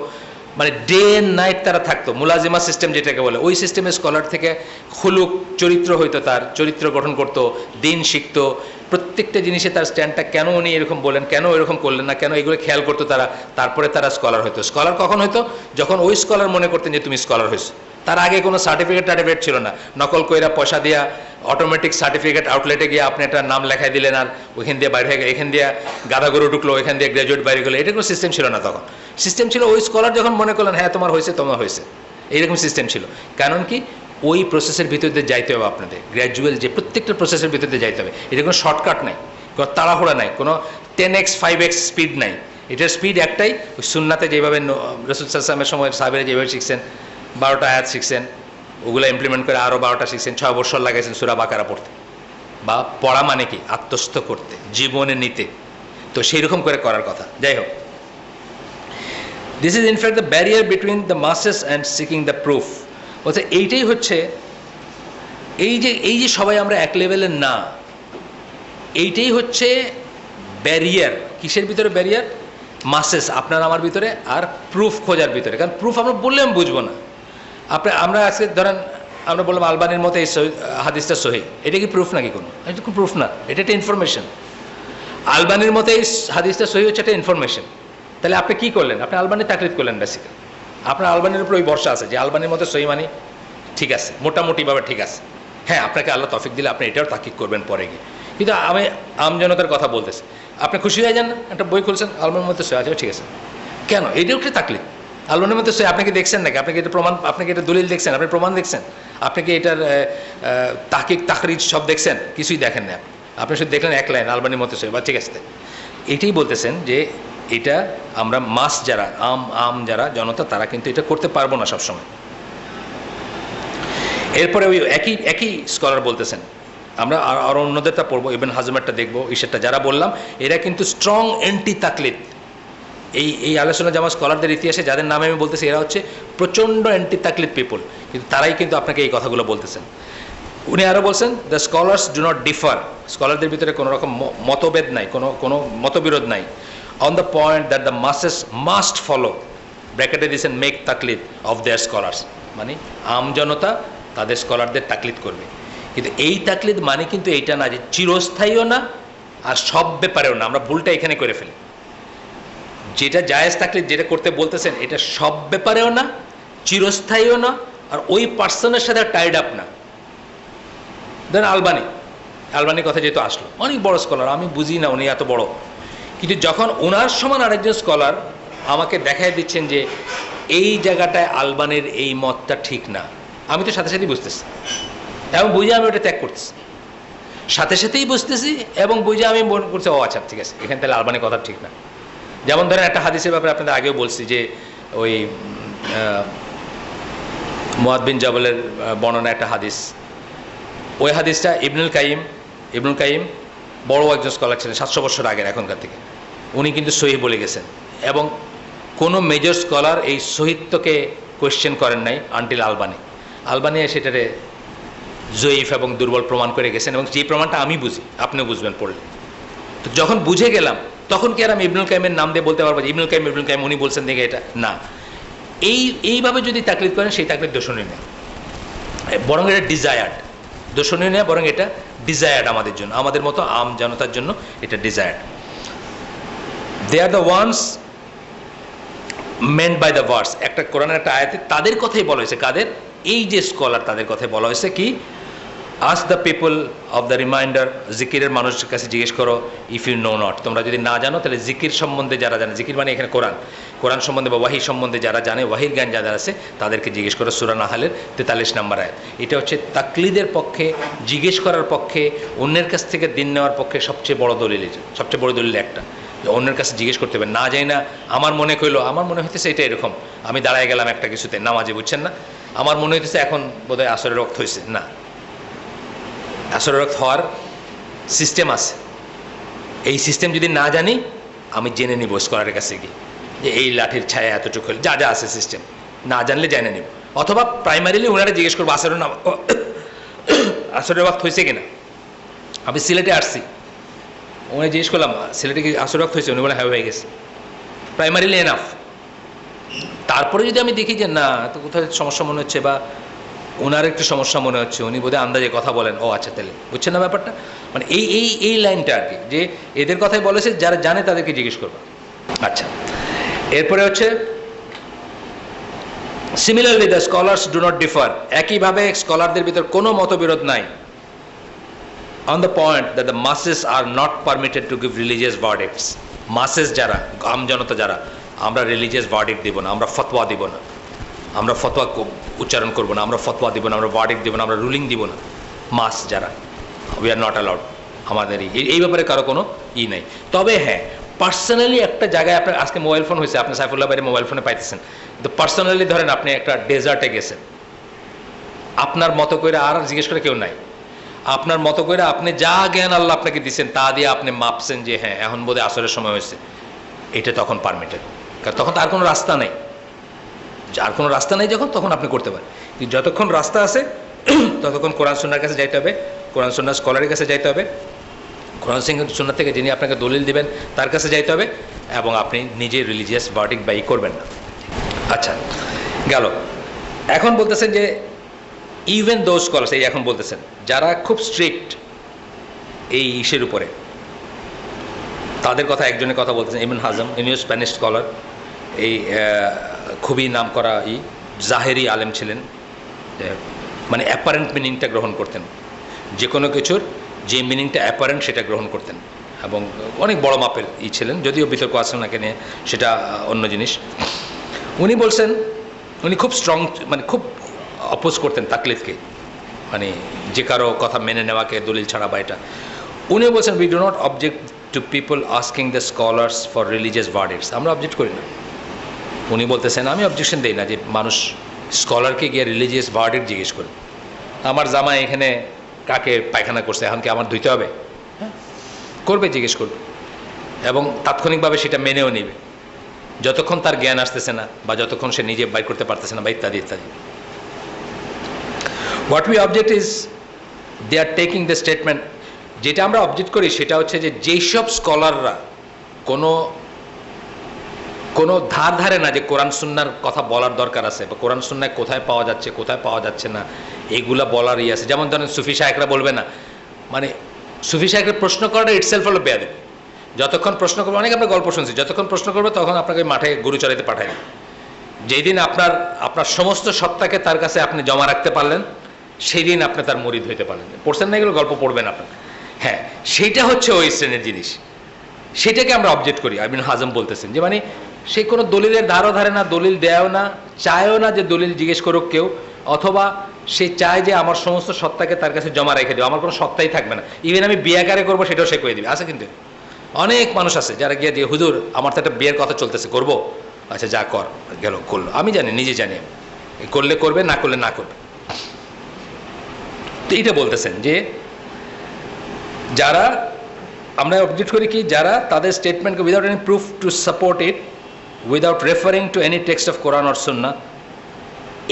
Speaker 3: মানে ডে অ্যান্ড নাইট তারা থাকতো, মুলাজিমা সিস্টেম যেটাকে বলে, ওই সিস্টেমে স্কলার থেকে খুলুক চরিত্র হইতো, তার চরিত্র গঠন করতো, দিন শিখতো, প্রত্যেকটা জিনিসে তার স্ট্যান্ডটা কেন উনি এরকম বলেন, কেন এরকম করলেন না, কেন এগুলো খেয়াল করতো তারা, তারপরে তারা স্কলার হইতো। স্কলার কখন হইতো? যখন ওই স্কলার মনে করতেন যে তুমি স্কলার হয়েছো। তার আগে কোনো সার্টিফিকেট ছিল না, নকল কইরা পয়সা দিয়া অটোমেটিক সার্টিফিকেট আউটলেটে গিয়ে আপনি একটা নাম লেখাই দিলেন, আর ওইখান দিয়ে বাইরে হয়ে গেল, এখান দিয়ে গাদা গরু ঢুকলো, এখান দিয়ে গ্র্যাজুয়েট বাইরে গেলো, এটা কোনো সিস্টেম ছিল না তখন। সিস্টেম ছিল ওই স্কলার যখন মনে করলেন হ্যাঁ তোমার হয়েছে, তোমার হয়েছে, এইরকম সিস্টেম ছিল। কারণ কি, ওই প্রসেসের ভিতর দিয়ে যাইতে হবে আপনাদের, গ্র্যাজুয়াল যে প্রত্যেকটা প্রসেসের ভিতর দিয়ে যাইতে হবে। এটা কোনো শর্টকাট নাই, কোনো তাড়াহুড়া নাই, কোনো 10x 5x স্পিড নাই। এটার স্পিড একটাই, ওই সুন্নাতে যেভাবে রাসূল সাল্লাল্লাহু আলাইহি ওয়াসাল্লামের সময় সাহাবীরা যেভাবে শিখছেন, 12টা আয়াত শিখছেন, ওগুলো ইমপ্লিমেন্ট করে আরও 12টা শিখছেন, 6 বছর লাগাইছেন সূরা বাকারা পড়তে। বা পড়া মানে কি, আত্মস্থ করতে, জীবনে নিতে, তো সেই রকম করে করার কথা। যাই হোক, this is in fact the barrier between the মাসেস and seeking the proof. বলছে এইটাই হচ্ছে, এই যে সবাই আমরা এক লেভেলের না, এইটাই হচ্ছে ব্যারিয়ার। কিসের ভিতরে ব্যারিয়ার? মাসেস, আপনার আমার ভিতরে, আর প্রুফ খোঁজার ভিতরে। কারণ প্রুফ আমরা বললে আমি বুঝবো না। আমরা আজকে ধরেন আমরা বললাম আলবানির মতো এই হাদিসটা সহি, এটা কি প্রুফ নাকি? কোনো, এটা কোনো প্রুফ না, এটা একটা ইনফরমেশন। আলবানির মতো এই হাদিসটা সহি হচ্ছে একটা ইনফরমেশন। তাহলে আপনি কি করলেন? আপনি আলবানির তাকলিদ করলেন বেসিক্যালি। আপনার আলবানির উপর ওই ভরসা আছে যে আলবানির মতো সহি মানি ঠিক আছে, মোটামুটিভাবে ঠিক আছে। হ্যাঁ, আপনাকে আল্লাহ তৌফিক দিলে আপনি এটাও তাকিদ করবেন পরে গিয়ে। কিন্তু আমি আমজনতার কথা বলতেছি, আপনি খুশি হয়ে যান না? একটা বই খুলছেন, আলবানির মতো সহি আছে, ঠিক আছে, কেন? এটাও একটা তাকলিদ। আলবানির মতো সহি আপনি কি দেখছেন নাকি? আপনি কি এটা প্রমাণ, আপনি কি এটা দলিল দেখছেন? আপনি প্রমাণ দেখছেন? আপনি কি এটার তাকিক তাকরিজ সব দেখছেন? কিছুই দেখেন না। আপনি শুধু দেখলেন এক লাইন আলবানির মতো সহি, বা ঠিক আছে। এটাই বলতেছেন যে এটা আমরা মাস যারা আম যারা জনতা, তারা কিন্তু এটা করতে পারবো না সবসময়। এরপরে ওই একই স্কলার বলতেছেন, আমরা আরও অন্যদেরটা পড়বো, ইবনে হাজমেরটা দেখবো, ঈশারটা, যারা বললাম এরা কিন্তু স্ট্রং অ্যান্টি তাকলিদ। এই আলোচনা যেমন স্কলারদের ইতিহাসে যাদের নামে আমি বলতেছি, এরা হচ্ছে প্রচণ্ড অ্যান্টি তাকলিদ পিপল, কিন্তু তারাই কিন্তু আপনাকে এই কথাগুলো বলতেছেন। উনি আরও বলছেন, the scholars do not differ, স্কলারদের ভিতরে কোনো রকম মতভেদ নাই, কোনো মতবিরোধ নাই, on the point that the masses must follow, ব্র্যাকেটে দিয়েছেন, মেক তাকলিদ অফ দেয়ার স্কলার্স, মানে আমজনতা তাদের স্কলারদের তাকলিদ করবে। কিন্তু এই তাকলিদ মানে কিন্তু এইটা না যে চিরস্থায়ীও না আর সব ব্যাপারেও না। আমরা ভুলটা এখানে করে ফেলি। যেটা জায়েজ তাকলিদ, যেটা করতে বলতেছেন, এটা সব ব্যাপারেও না, চিরস্থায়ীও না, আর ওই পার্সনের সাথে টাইড আপ না। ধরেন আলবানির কথা যেহেতু আসলো, অনেক বড় স্কলার, আমি বুঝি না উনি এত বড়, কিন্তু যখন ওনার সমান আরেকজন স্কলার আমাকে দেখায় দিচ্ছেন যে এই জায়গাটায় আলবানির এই মতটা ঠিক না, আমি তো সাথে সাথেই বুঝতেছি এবং বুঝে আমি ওটা ত্যাগ করতেছি, সাথে সাথেই বুঝতেছি এবং বুঝে আমি মনে করছি ও আচ্ছা ঠিক আছে, এখানে তাহলে আলবানির কথা ঠিক না। যেমন ধরেন একটা হাদিসের ব্যাপারে আপনাদের আগেও বলছি যে ওই মুআদ বিন জাবলের বর্ণনা একটা হাদিস, ওই হাদিসটা ইবনুল কাইম বড় একজন স্কলার ছিলেন 700 বছর আগের, এখনকার থেকে, উনি কিন্তু সহিহ বলে গেছেন এবং কোনো মেজর স্কলার এই সহিত্বকে কোয়েশ্চেন করেন নাই আনটিল আলবানি সেটারে জয়ীফ এবং দুর্বল প্রমাণ করে গেছেন, এবং যে প্রমাণটা আমি বুঝি, আপনিও বুঝবেন পড়লে। তো যখন বুঝে গেলাম তখন কি আর আমি ইবনুল কাইমের নাম দিয়ে বলতে পারবো যে ইবনুল কাইম উনি বলছেন দেখে এটা না। এইভাবে যদি তাকলিদ করেন সেই তাকলিদ দোষণীয় নেই, বরং এটা ডিজায়ার্ড। দোষণীয় নেই, বরং এটা ডিজায়ার্ড আমাদের জন্য, আমাদের মতো আম জনতার জন্য এটা desired. They are the ones meant by the verse, একটা কোরআনের একটা আয়াতে তাদের কথাই বলা হয়েছে। কাদের? এই যে স্কলার, তাদের কথাই বলা হয়েছে কি, ask the people of the reminder, জিকিরের মানুষের কাছে জিজ্ঞেস করো, ইফ ইউ নো নট, তোমরা যদি না জানো তাহলে জিকির সম্বন্ধে যারা জানে, জিকির মানে এখানে কোরআন সম্বন্ধে বা ওয়াহি সম্বন্ধে যারা জানে, ওয়াহির জ্ঞান যাদের আছে তাদেরকে জিজ্ঞেস করো। সূরা নাহলের 43 নম্বর আয়াত। এটা হচ্ছে তাকলিদের পক্ষে, জিজ্ঞেস করার পক্ষে, অন্যের কাছ থেকে দিন নেওয়ার পক্ষে সবচেয়ে বড় দলিল একটা। অন্যের কাছে জিজ্ঞেস করতে হবে, না যাই না আমার মনে কইলো, আমার মনে হইতেছে এটা এরকম, আমি দাঁড়ায় গেলাম একটা কিছুতে নামাজে, বুঝছেন না, আমার মনে হইতেছে এখন বোধহয় আসরের রক্ত হয়েছে, না, আসরের রক্ত হওয়ার সিস্টেম আছে। এই সিস্টেম যদি না জানি, আমি জেনে নিব স্কলারের কাছে গিয়ে যে এই লাঠির ছায়া এতটুকু হলে যা যা আছে সিস্টেম, না জানলে জেনে নিব। অথবা প্রাইমারিলি ওনারা জিজ্ঞেস করবো আসরের রক্ত হয়েছে কিনা। আমি সিলেটে আসছি, উনি জিজ্ঞেস করলাম সিলেটে কি আসরের রক্ত হয়েছে, উনি বলে হ্যাঁ হয়ে গেছে, প্রাইমারিলি এনাফ। তারপরে যদি আমি দেখি যে না তো কোথায় সমস্যা মনে হচ্ছে বা ওনার একটু সমস্যা মনে হচ্ছে, উনি বোধহয় আন্দাজে কথা বলেন, ও আচ্ছা তাহলে, বুঝছেন না ব্যাপারটা, মানে এই এই এই লাইনটা আর কি, যে এদের কথাই বলেছে যারা জানে তাদেরকে জিজ্ঞেস করবা। আচ্ছা, এরপরে হচ্ছে similarly the scholars do not differ, একইভাবে স্কলারদের ভিতর কোনো মতবিরোধ নাই on the point that the masses are not permitted to give religious verdicts. masses যারা, আমজনতা যারা, আমরা রিলিজিয়াস ভার্ডিক্ট দিব না, আমরা ফতোয়া দিব না, আমরা ফতোয়া উচ্চারণ করব না, আমরা ফতোয়া দিব না, আমরা ভার্ডিক্ট দিব না, আমরা রুলিং দিব না। মাস যারা, উই আর নট অ্যালাউড, আমাদের এই ব্যাপারে কারো কোনো ই নাই। তবে হ্যাঁ, পার্সোনালি একটা জায়গায় আপনার আজকে মোবাইল ফোন হয়েছে, আপনি সাইফুল্লাহ বাইরে মোবাইল ফোনে পাইতেছেন, কিন্তু পার্সোনালি ধরেন আপনি একটা ডেজার্টে গেছেন, আপনার মতো করে আর জিজ্ঞেস করে কেউ নাই, আপনার মতো করে আপনি যা জ্ঞান আল্লাহ আপনাকে দিচ্ছেন তা দিয়ে আপনি মাপছেন যে হ্যাঁ এখন বোধহয় আসরের সময় হয়েছে, এটা তখন পারমিটেড, কারণ তখন তার কোনো রাস্তা নেই, যার কোনো রাস্তা নেই যখন, তখন আপনি করতে পারেন। কিন্তু যতক্ষণ রাস্তা আছে ততক্ষণ কোরআন সুন্নাহর কাছে যাইতে হবে, কোরআন সুন্নাহ স্কলারের কাছে যাইতে হবে, কোরআন সুন্নাহ থেকে যিনি আপনাকে দলিল দিবেন তার কাছে যাইতে হবে, এবং আপনি নিজে রিলিজিয়াস ভার্ডিক্ট বাই করবেন না। আচ্ছা গেল, এখন বলতেছেন যে ইভেন দোজ স্কলার্স, এই এখন বলতেছেন যারা খুব স্ট্রিক্ট এই ইস্যুর উপরে, তাদের কথা একজনের কথা বলতেছেন, ইবন হাজম, ইনিও স্প্যানিশ স্কলার, এই খুবই নাম করা জাহেরি আলেম ছিলেন, মানে অ্যাপারেন্ট মিনিংটা গ্রহণ করতেন, যে কোনো কিছুর যে মিনিংটা অ্যাপারেন্ট সেটা গ্রহণ করতেন, এবং অনেক বড় মাপের ছিলেন, যদিও বিতর্ক আছে ওনাকে নিয়ে, সেটা অন্য জিনিস। উনি বলছেন, উনি খুব স্ট্রং, মানে খুব অপোজ করতেন তাকলিদকে, মানে যে কারো কথা মেনে নেওয়াকে, দলিল ছাড়া বা এটা। উনি বলছেন we do not object to people asking the scholars for religious verdicts, আমরা অবজেক্ট করি না। উনি বলতেছেন আমি অবজেকশন দিই না যে মানুষ স্কলারকে গিয়ে রিলিজিয়াস ভার্ডিক্ট জিজ্ঞেস করে, আমার জামা এখানে কাকে পায়খানা করছে, এখন কি আমার ধুইতে হবে, হ্যাঁ করবে, জিজ্ঞেস করবে, এবং তাৎক্ষণিকভাবে সেটা মেনেও নেবে, যতক্ষণ তার জ্ঞান আসতেছে না বা যতক্ষণ সে নিজে বাইর করতে পারতেছে না বা ইত্যাদি ইত্যাদি। What we object is they are taking the statement, যেটা আমরা অবজেক্ট করি সেটা হচ্ছে যে যেসব স্কলাররা কোনো ধারে না যে কোরআন সুন্নাহর কথা বলার দরকার আছে, বা কোরআন সুন্নাহ কোথায় পাওয়া যাচ্ছে কোথায় পাওয়া যাচ্ছে না এইগুলা বলার আছে, যেমন ধরেন সুফি শায়েখরা বলবে না, মানে সুফি শায়েখরা প্রশ্ন করাটা ইটসেলফ হলো বেয়াদবি, যতক্ষণ প্রশ্ন করবে, অনেক আমরা গল্প শুনছি, যতক্ষণ প্রশ্ন করবে তখন আপনাকে মাঠে গরু চড়াইতে পাঠায়। যেই দিন আপনার সমস্ত সত্তাকে তার কাছে আপনি জমা রাখতে পারলেন, সেই দিন আপনি তার মুরিদ হইতে পারলেন। পড়ছেন না এগুলো, গল্প পড়বেন আপনার, হ্যাঁ সেইটা হচ্ছে ওই শ্রেণীর জিনিস, সেটাকে আমরা অবজেক্ট করি। ইবনে হাজম বলতেছেন যে মানে সে কোনো দলিলের ধারও ধারে না, দলিল দেয়ও না, চায়ও না যে দলিল জিজ্ঞেস করুক কেউ, অথবা সে চায় যে আমার সমস্ত সত্তাকে তার কাছে জমা রেখে দেবো, আমার কোনো সত্তাই থাকবে না, ইভেন আমি বিয়ে কারে করবো সেটাও সে করে দিবে। আছে কিন্তু অনেক মানুষ আছে যারা গিয়ে দিয়ে হুজুর আমার তো একটা বিয়ের কথা চলতেছে, করবো, আচ্ছা যা কর, গেল করলো, আমি জানি, নিজে জানি, করলে করবে, না করলে না করবে। তো এইটা বলতেছেন যে যারা আমরা অবজেক্ট করি কি, যারা তাদের স্টেটমেন্টকে without any proof to support it, without referring to any text of Quran or Sunnah,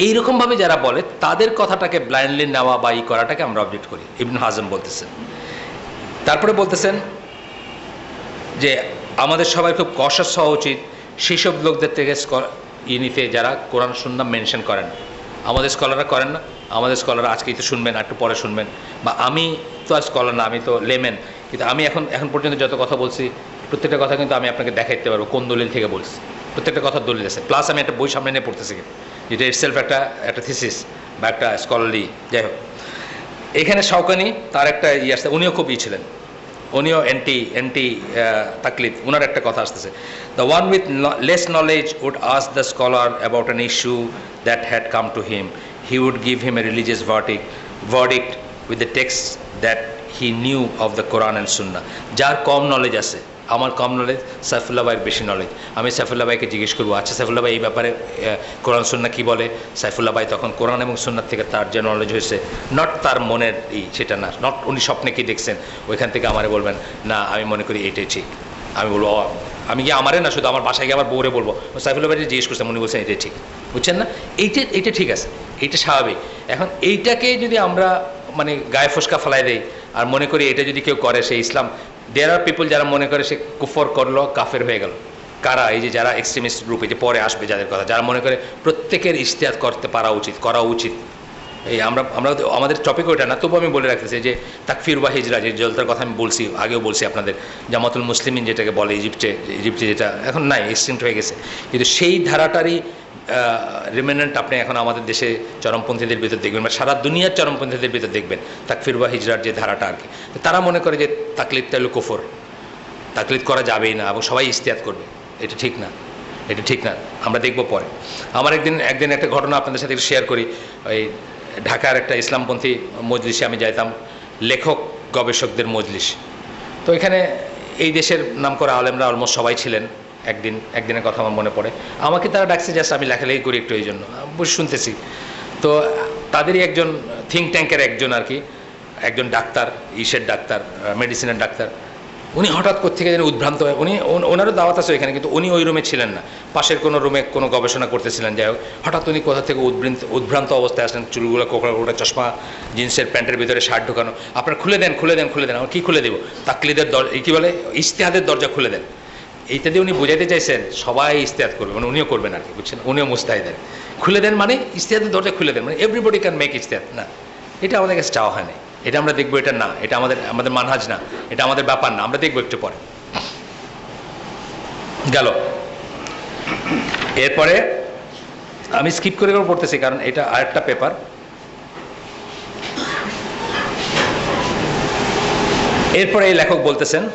Speaker 3: এইরকমভাবে যারা বলে তাদের কথাটাকে ব্লাইন্ডলি নেওয়া বা ই করাটাকে আমরা অবজেক্ট করি, ইবনে হাজম বলতেছেন। তারপরে বলতেছেন যে আমাদের সবাই খুব কশাস হওয়া উচিত সেই সব লোকদের থেকে নিতে যারা কোরআন সুন্নাহ মেনশন করেন। আমাদের স্কলাররা করেন না, আমাদের স্কলাররা আজকেই তো শুনবেন, একটু পরে শুনবেন, বা আমি তো আর স্কলার না, আমি তো লেমেন, কিন্তু আমি এখন পর্যন্ত যত কথা বলছি প্রত্যেকটা কথা কিন্তু আমি আপনাকে দেখাইতে পারবো কোন দলিল থেকে বলছি, প্রত্যেকটা কথা দলিল আছে, প্লাস আমি একটা বই সামনে নিয়ে পড়তেছি, যেটা ইটসেলফ একটা থিসিস বা একটা স্কলারলি। যাই হোক, এখানে শওকানি তার একটা আসছে, উনিও খুব ছিলেন, উনিও অ্যান্টি তাকলিদ, ওনার একটা কথা আসতেছে, the one with less knowledge would ask the scholar about an issue that had come to him, he would give him a religious verdict with the text that he knew of the Quran and sunnah. যার কম নলেজ আছে, আমার কম নলেজ, সাইফুল্লাহ ভাইয়ের বেশি নলেজ। আমি সাইফুল্লাহ ভাইকে জিজ্ঞেস করবো, আচ্ছা সাইফুল্লাহ ভাই এই ব্যাপারে কোরআন সুন্নাহ কী বলে? সাইফুল্লাহ ভাই তখন কোরআন এবং সুন্নাহ থেকে তার যে নলেজ হয়েছে, নট তার মনের সেটা না, নট উনি স্বপ্নে কি দেখছেন ওইখান থেকে আমারে বলবেন না আমি মনে করি এইটাই ঠিক। আমি বলবো আমি গিয়ে আমারে না, শুধু আমার বাসায় গিয়ে আমার বউরে বলবো সাইফুল্লাহ ভাই জিজ্ঞেস করছেন, উনি বলছেন এটাই ঠিক। বুঝছেন না? এইটা ঠিক আছে, এইটা স্বাভাবিক। এখন এইটাকে যদি আমরা মানে গায়ে ফসকা ফেলাই দেই আর মনে করি এটা যদি কেউ করে সে ইসলাম, দেয়ার আর পিপল যারা মনে করে সে কুফর করলো, কাফের হয়ে গেল। কারা? এই যে যারা এক্সট্রিমিস্ট গ্রুপ, এই যে পরে আসবে যাদের কথা, যারা মনে করে প্রত্যেকের ইজতিহাদ করতে পারা উচিত, করা উচিত। এই আমরা আমাদের টপিক ওইটা না, তবু আমি বলে রাখতেছি যে তাকফির বা হিজরা, যে জলতার কথা আমি বলছি, আগেও বলছি আপনাদের, জামাতুল মুসলিমিন যেটাকে বলে ইজিপ্টে যেটা এখন নাই, এক্সটিংক্ট হয়ে গেছে, কিন্তু সেই ধারাটারই রিমেনেন্ট আপনি এখন আমাদের দেশে চরমপন্থীদের ভিতর দেখবেন, বা সারা দুনিয়ার চরমপন্থীদের ভিতর দেখবেন তাকফির বা হিজরার যে ধারাটা আর কি। তারা মনে করে যে তাকলিদটা হলো কুফর, তাকলিদ করা যাবেই না এবং সবাই ইজতিহাদ করবে। এটা ঠিক না, এটা ঠিক না, আমরা দেখব পরে। আমার একদিন একটা ঘটনা আপনাদের সাথে শেয়ার করি। ওই ঢাকার একটা ইসলামপন্থী মজলিসে আমি যাইতাম, লেখক গবেষকদের মজলিস। তো এখানে এই দেশের নাম করা আলেমরা অলমোস্ট সবাই ছিলেন। একদিনের কথা আমার মনে পড়ে, আমাকে তারা ডাকছে, জাস্ট আমি লেখালেখি করি একটু, এই জন্য বসে শুনতেছি। তো তাদেরই একজন থিঙ্ক ট্যাঙ্কের একজন আর কি, একজন ডাক্তার, ডাক্তার, মেডিসিনের ডাক্তার, উনি হঠাৎ কোত্থেকে যেন উদ্ভ্রান্ত হয়ে, ওনারও দাওয়াত আছে এখানে, কিন্তু উনি ওই রুমে ছিলেন না, পাশের কোনো রুমে কোনো গবেষণা করতেছিলেন। যাই হোক, হঠাৎ উনি কোথা থেকে উদ্ভ্রান্ত অবস্থায় আসলেন, চুলগুলো কোকড়া, চশমা, জিন্সের প্যান্টের ভিতরে শার্ট ঢোকানো। আপনার খুলে দেন। আমার কী খুলে দেবো? তাকলিদের দরজা, কী বলে, ইজতিহাদের দরজা খুলে দেন। এইটা দিয়ে উনি বোঝাইতে চাইছেন সবাই ইজতিহাদ করবে, মানে উনিও করবেন আর কি, বুঝছেন, উনিও মুস্তাহিদের। খুলে দেন মানে ইজতিহাদের দরজা খুলে দেন, মানে এভরিবডি ক্যান মেক ইজতিহাদ। না, এটা আমাদের কাছে চাওয়া হয় না, এটা আমরা দেখবো, এটা না, এটা আমাদের মানহাজ না, এটা আমাদের ব্যাপার না, আমরা দেখবো একটু পরে। গেল। এরপরে আমি স্কিপ করে পড়তেছি কারণ এটা আরেকটা পেপার। এরপরে এই লেখক বলতেছেন,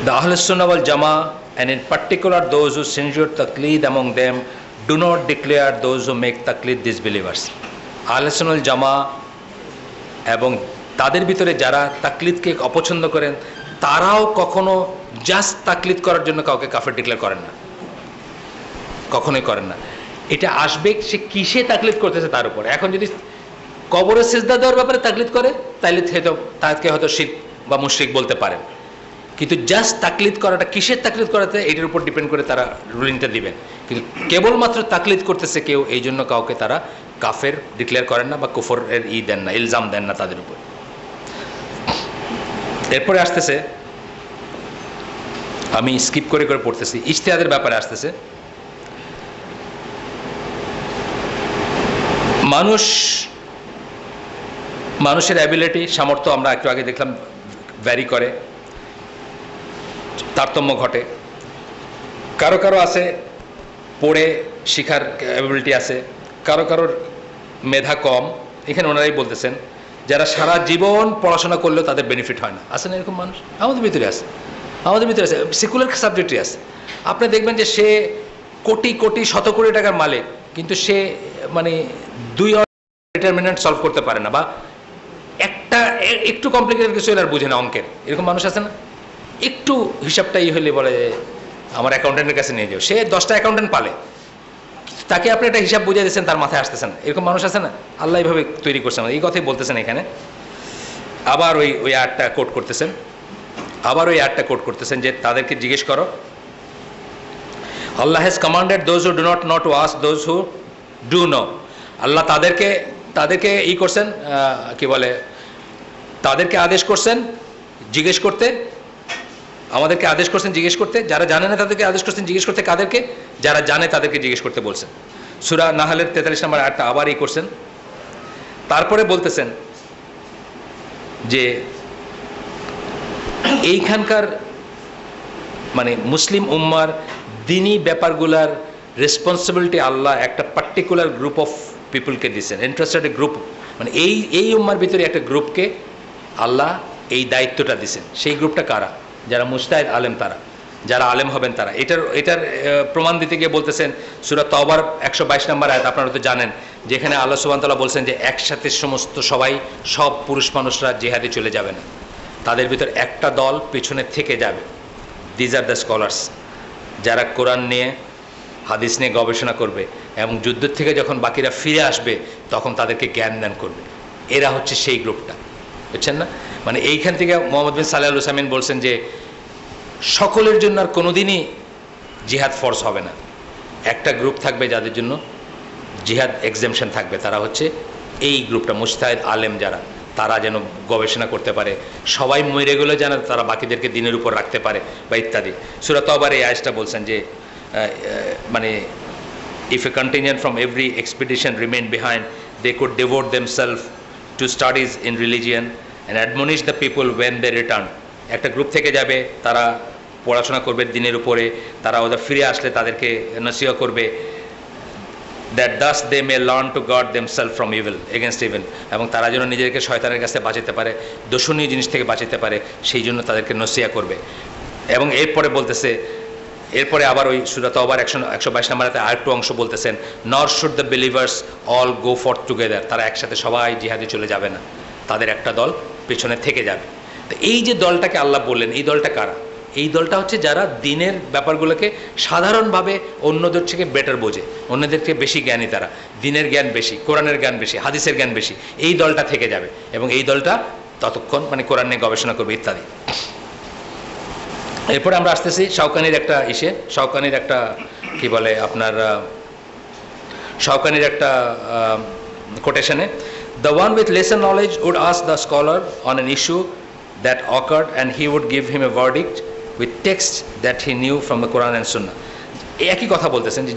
Speaker 3: the Ahlus Sunnah wal Jama'ah, and in particular those who censure taqleed among them, do not declare those who make taqleed disbelievers. Ahlus Sunnah wal Jama'ah এবং তাদের ভিতরে যারা তাকলিদকে অপছন্দ করেন, তারাও কখনো জাস্ট তাকলিদ করার জন্য কাউকে কাফের ডিক্লেয়ার করেন না, কখনোই করেন না। এটা আসবে সে কিসে তাকলিদ করতেছে তার উপর। এখন যদি কবরে সিজদা দেওয়ার ব্যাপারে তাকলিদ করে, তাইলে তাকে হয়তো শিরক বা মুশরিক বলতে পারেন, কিন্তু জাস্ট তাকলিদ করাটা কিসের তাকলিদ করাতে এটার উপর ডিপেন্ড করে তারা রুলিংটা দিবেন। কিন্তু কেবলমাত্র তাকলিদ করতেছে কেউ, এই জন্য কাউকে তারা কাফের ডিক্লেয়ার করেন না বা কুফরের দেন না, ইলজাম দেন না তাদের উপর। এরপরে আসতেছে, আমি স্কিপ করে পড়তেছি, ইজতিহাদের ব্যাপারে আসতেছে। মানুষের অ্যাবিলিটি, সামর্থ্য, আমরা একটু আগে দেখলাম ভ্যারি করে, তারতম্য ঘটে। কারো আছে পড়ে শিখার ক্যাপাবিলিটি আছে, কারোর মেধা কম। এখানে ওনারাই বলতেছেন যারা সারা জীবন পড়াশোনা করলেও তাদের বেনিফিট হয় না, আছে না এরকম মানুষ? আমাদের ভিতরে আছে, সেকুলার সাবজেক্টই আছে। আপনি দেখবেন যে সে কোটি শত কোটি টাকার মালিক, কিন্তু সে মানে 2 ডিটারমিনেন্ট সলভ করতে পারে না, বা একটু কমপ্লিকেটেড কিছু আর বুঝে না অঙ্কের, এরকম মানুষ আছে না? একটু হিসাবটা হলে বলে আমার অ্যাকাউন্টেন্টের কাছে নিয়ে যাও, সে 10টা অ্যাকাউন্টেন্ট পালে, তাকে আপনি একটা হিসাব বুঝিয়ে দিচ্ছেন, তার মাথায় আসতেছে না, এরকম মানুষ আছে না? আল্লাহ এইভাবে তৈরি করছেন, এই কথাই বলতেছেন এখানে। আবার ওই আয়াতটা কোট করতেছেন, যে তাদেরকে জিজ্ঞেস করো, Allah has commanded those who do not know to ask those who do know. আল্লাহ তাদেরকে করছেন, কি বলে, তাদেরকে আদেশ করছেন জিজ্ঞেস করতে, আমাদেরকে আদেশ করছেন জিজ্ঞেস করতে, যারা জানে না তাদেরকে আদেশ করছেন জিজ্ঞেস করতে, কাদেরকে? যারা জানে তাদেরকে জিজ্ঞেস করতে বলছেন। সূরা নাহলের 43 নম্বর আয়াতটা আবার করছেন। তারপরে বলতেছেন যে এইখানকার মানে মুসলিম উম্মার দিনী ব্যাপারগুলার রেসপন্সিবিলিটি আল্লাহ একটা পার্টিকুলার গ্রুপ অফ পিপুলকে দিয়েছেন, ইন্টারেস্টেড গ্রুপ, মানে এই উম্মার ভিতরে একটা গ্রুপকে আল্লাহ এই দায়িত্বটা দিয়েছেন। সেই গ্রুপটা কারা? যারা মুজতাহিদ আলেম, তারা যারা আলেম হবেন তারা। এটার প্রমাণ দিতে গিয়ে বলতেছেন সূরা তাওবার 122 নম্বর আয়াত, আপনারা তো জানেন, যেখানে আল্লাহ সুবহানাহু ওয়া তাআলা বলছেন যে একসাথে সব পুরুষ মানুষরা জিহাদে চলে যাবে না। তাদের ভিতর একটা দল পিছনে থেকে যাবে। দিজ আর দ্য স্কলার্স, যারা কোরআন নিয়ে হাদিস নিয়ে গবেষণা করবে এবং যুদ্ধ থেকে যখন বাকিরা ফিরে আসবে তখন তাদেরকে জ্ঞান দান করবে। এরা হচ্ছে সেই গ্রুপটা, বুঝছেন না? মানে এইখান থেকে মোহাম্মদ বিন সালেহ আল উসাইমিন বলছেন যে সকলের জন্য আর কোনোদিনই জিহাদ ফরজ হবে না। একটা গ্রুপ থাকবে যাদের জন্য জিহাদ এক্সেমশন থাকবে, তারা হচ্ছে এই গ্রুপটা, মুজতাহিদ আলেম যারা, তারা যেন গবেষণা করতে পারে, সবাই মরে গেলে যেন তারা বাকিদেরকে দিনের উপর রাখতে পারে বা ইত্যাদি। সূরা তওবার এই আয়াতটা বলছেন যে মানে if a contingent from every expedition remained behind, they could devote themselves to studies in religion and admonish the people when they returned. একটা গ্রুপ থেকে যাবে, তারা পড়াশোনা করবে দিনের উপরে, তারা ওদের ফিরে আসলে তাদেরকে নসিহত করবে, that thus they may learn to guard themselves from evil, against evil, এবং তারা যেন নিজেদেরকে শয়তানের কাছে বাঁচাতে পারে, দূষণীয় জিনিস থেকে বাঁচাতে পারে, সেই জন্য তাদেরকে নসিহত করবে। এবং এরপরে বলতেছে, এরপরে আবার ওই সূরা তওবার 122 নম্বরে আরেকটু অংশ বলতেছেন, নর should the believers all go forth together, তারা একসাথে সবাই জিহাদে চলে যাবে না, তাদের একটা দল পেছনে থেকে যাবে। তো এই যে দলটাকে আল্লাহ বললেন, এই দলটা কারা? এই দলটা হচ্ছে যারা দিনের ব্যাপারগুলোকে সাধারণভাবে অন্যদের থেকে বেটার বোঝে, অন্যদেরকে বেশি জ্ঞানী, তারা দিনের জ্ঞান বেশি, কোরআনের জ্ঞান বেশি, হাদিসের জ্ঞান বেশি, এই দলটা থেকে যাবে এবং এই দলটা ততক্ষণ মানে কোরআন নিয়ে গবেষণা করবে ইত্যাদি। এরপরে আমরা আসতেছি শাওকানির একটা শাওকানির একটা কি বলে আপনার শাওকানির একটা কোটেশনে, the one with lesser knowledge would ask the scholar on an issue that occurred and he would give him a verdict with text that he knew from the Quran and Sunnah. একই কথা বলতেছেন যে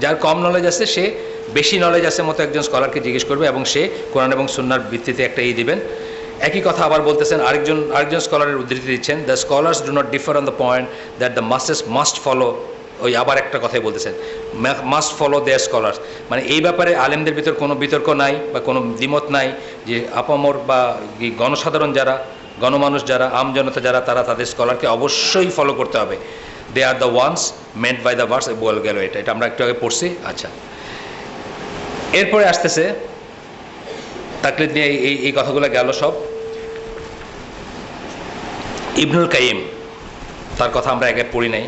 Speaker 3: যার কম নলেজ আছে সে বেশি নলেজ আছে মতো একজন স্কলারকে জিজ্ঞেস করবে এবং সে কোরআন এবং সুন্নাহর ভিত্তিতে একটা দিবেন। একই কথা আবার বলতেছেন, আরেকজন স্কলারের উদ্ধৃতি দিচ্ছেন, the scholars do not differ on the point that the masses must follow, ওই আবার একটা কথাই বলতেছেন, মাস্ট ফলো দেয়ার স্কলার্স, মানে এই ব্যাপারে আলেমদের ভিতর কোনো বিতর্ক নাই বা কোনো দ্বিমত নাই যে আপামর বা গণসাধারণ যারা, গণমানুষ যারা, আমজনতা যারা, তারা তাদের স্কলারকে অবশ্যই ফলো করতে হবে। They are the ones meant by the verse, বল গেল এটা আমরা একটু আগে পড়ছি। আচ্ছা, এরপরে আসতেছে তাকলিদ নিয়ে এই কথাগুলো গেল সব। ইবনুল কাইয়িম, তার কথা আমরা আগে পড়ি নাই,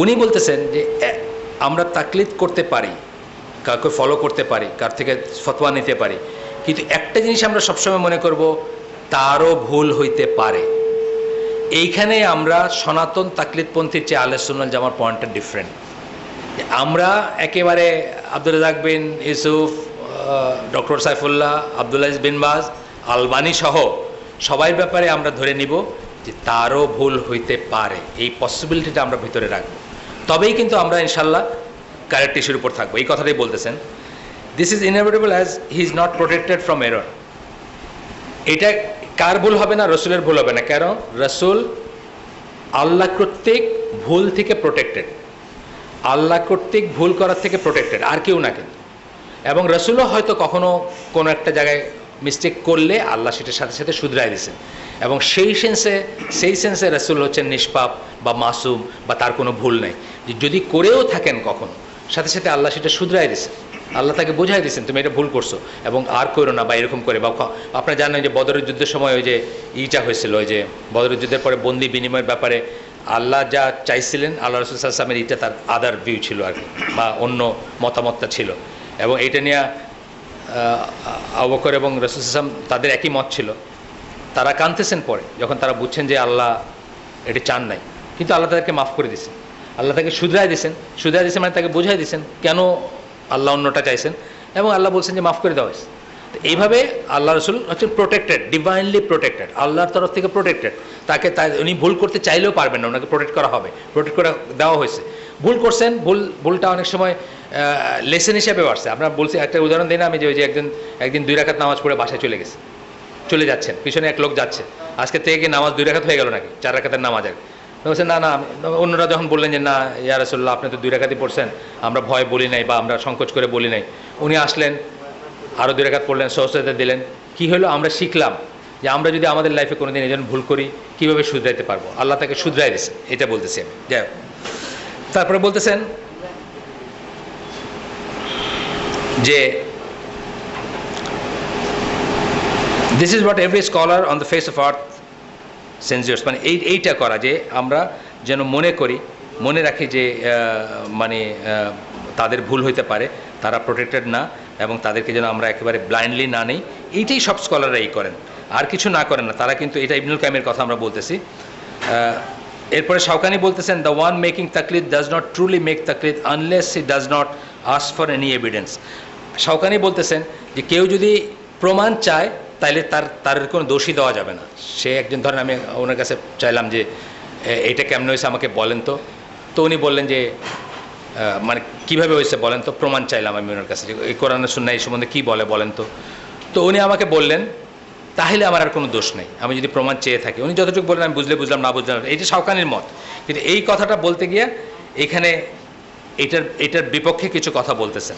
Speaker 3: উনি বলতেছেন যে আমরা তাকলিদ করতে পারি, কাউকে ফলো করতে পারি, কার থেকে ফতোয়া নিতে পারি, কিন্তু একটা জিনিস আমরা সবসময় মনে করব, তারও ভুল হইতে পারে। এইখানে আমরা সনাতন তাকলিদপন্থীর চেয়ে আহলে সুন্নাত জামার পয়েন্টটা ডিফারেন্ট। আমরা একেবারে আব্দুর রাজ্জাক বিন ইউসুফ, ডক্টর সাইফুল্লাহ, আব্দুল আজিজ বিন বাজ, আলবানী সহ সবাই ব্যাপারে আমরা ধরে নিব যে তারও ভুল হইতে পারে, এই পসিবিলিটিটা আমরা ভিতরে রাখব, তবেই কিন্তু আমরা ইনশাল্লাহ কারেক্ট ইস্যুর উপর থাকবো। এই কথাটাই বলতেছেন, this is inevitable as he is not protected from error. এটা কার ভুল হবে না? রসুলের ভুল হবে না। কেন? রসুল আল্লাহ কর্তৃক ভুল থেকে প্রোটেক্টেড, আল্লাহ কর্তৃক ভুল করার থেকে প্রোটেক্টেড, আর কেউ না। কিন্তু এবং রসুলও হয়তো কখনো কোনো একটা জায়গায় মিস্টেক করলে আল্লাহ সেটার সাথে সাথে শুধরাই দিয়েছেন, এবং সেই সেন্সে রসুল হচ্ছেন নিষ্পাপ বা মাসুম, বা তার কোনো ভুল নেই। যদি করেও থাকেন কখনো, সাথে সাথে আল্লাহ সেটা শুধরাই দিয়েছেন, আল্লাহ তাকে বোঝাই দিয়েছেন তুমি এটা ভুল করছো এবং আর করো না, বা এরকম করে। বা আপনারা জানেন যে বদরের যুদ্ধের সময় ওই যে ইটা হয়েছিল, ওই যে বদরের যুদ্ধের পরে বন্দি বিনিময়ের ব্যাপারে আল্লাহ যা চাইছিলেন, আল্লাহ রসুল সাল্লাল্লাহু আলাইহি ওয়াসাল্লামের এটা তার আদার ভিউ ছিল আর কি, বা অন্য মতামতটা ছিল, এবং এইটা নিয়ে আবু বকর এবং রাসূল সাল্লাল্লাহু আলাইহি ওয়াসাল্লাম তাদের একই মত ছিল। তারা কাঁদতেছেন পরে যখন তারা বুঝছেন যে আল্লাহ এটা চান নাই, কিন্তু আল্লাহ তাদেরকে মাফ করে দিয়েছেন, আল্লাহ তাকে শুধরাই দিয়েছেন মানে তাকে বোঝাই দিয়েছেন কেন আল্লাহ অন্যটা চাইছেন, এবং আল্লাহ বলছেন যে মাফ করে দেওয়া হয়েছে। তো এইভাবে আল্লাহ রসুল হচ্ছেন প্রোটেক্টেড, ডিভাইনলি প্রোটেক্টেড, আল্লাহর তরফ থেকে প্রোটেক্টেড। তাকে উনি ভুল করতে চাইলেও পারবেন না, ওনাকে প্রোটেক্ট করা হবে, প্রোটেক্ট করে দেওয়া হয়েছে। ভুল করছেন, ভুলটা অনেক সময় লেসেন হিসাবে আসছে। আপনার বলছি একটা উদাহরণ দিই না আমি, যে ওই যে একদিন 2 রাকাত নামাজ পড়ে বাসায় চলে যাচ্ছেন, পিছনে এক লোক যাচ্ছে, আজকে থেকে কি নামাজ 2 রাকাত হয়ে গেল নাকি, 4 রাকাতের নামাজ আর বলছেন না। অন্যরা যখন বললেন যে না ইয়া রাসূলুল্লাহ আপনি তো 2 রাকাতই পড়ছেন, আমরা ভয় বলি নাই বা আমরা সংকোচ করে বলি নাই। উনি আসলেন, আরও 2 রাকাত পড়লেন, সহজতা দিলেন। কি হলো? আমরা শিখলাম যে আমরা যদি আমাদের লাইফে কোনোদিন এই জন্য ভুল করি কীভাবে শুধরাইতে পারবো। আল্লাহ তাকে শুধরাই দিয়েছে, এটা বলতেছি আমি। যাই হোক, তারপরে বলতেছেন যে this is what every scholar on the face of earth censures, মানে এইটা করা যে আমরা যেন মনে রাখি যে মানে তাদের ভুল হইতে পারে, তারা প্রোটেক্টেড না, এবং তাদেরকে যেন আমরা একেবারে ব্লাইন্ডলি না নেই। এইটাই সব স্কলাররা এই করেন, আর কিছু না করেন না তারা। কিন্তু এটা ইবনুল কাইমের কথা আমরা বলতেছি। এরপরে শাওকানি বলতেছেন, the one making taqlid does not truly make taqlid unless he does not ask for any evidence. Shawkani বলতেছেন যে কেউ যদি প্রমাণ চায় তাহলে তার কোনো দোষী দেওয়া যাবে না। সে একজন, ধরেন আমি ওনার কাছে চাইলাম যে এইটা কেমন হয়েছে আমাকে বলেন তো উনি বললেন যে মানে কীভাবে হয়েছে বলেন তো, প্রমাণ চাইলাম আমি ওনার কাছে যে এই কোরআনের সুন্নাহ এই সম্বন্ধে কী বলেন তো উনি আমাকে বললেন তাহলে আমার আর কোনো দোষ নেই আমি যদি প্রমাণ চেয়ে থাকি। উনি যতটুকু বললেন আমি বুঝলাম না বুঝলাম, এই যে শাওকানির মত। কিন্তু এই কথাটা বলতে গিয়ে এখানে এটার বিপক্ষে কিছু কথা বলতেছেন,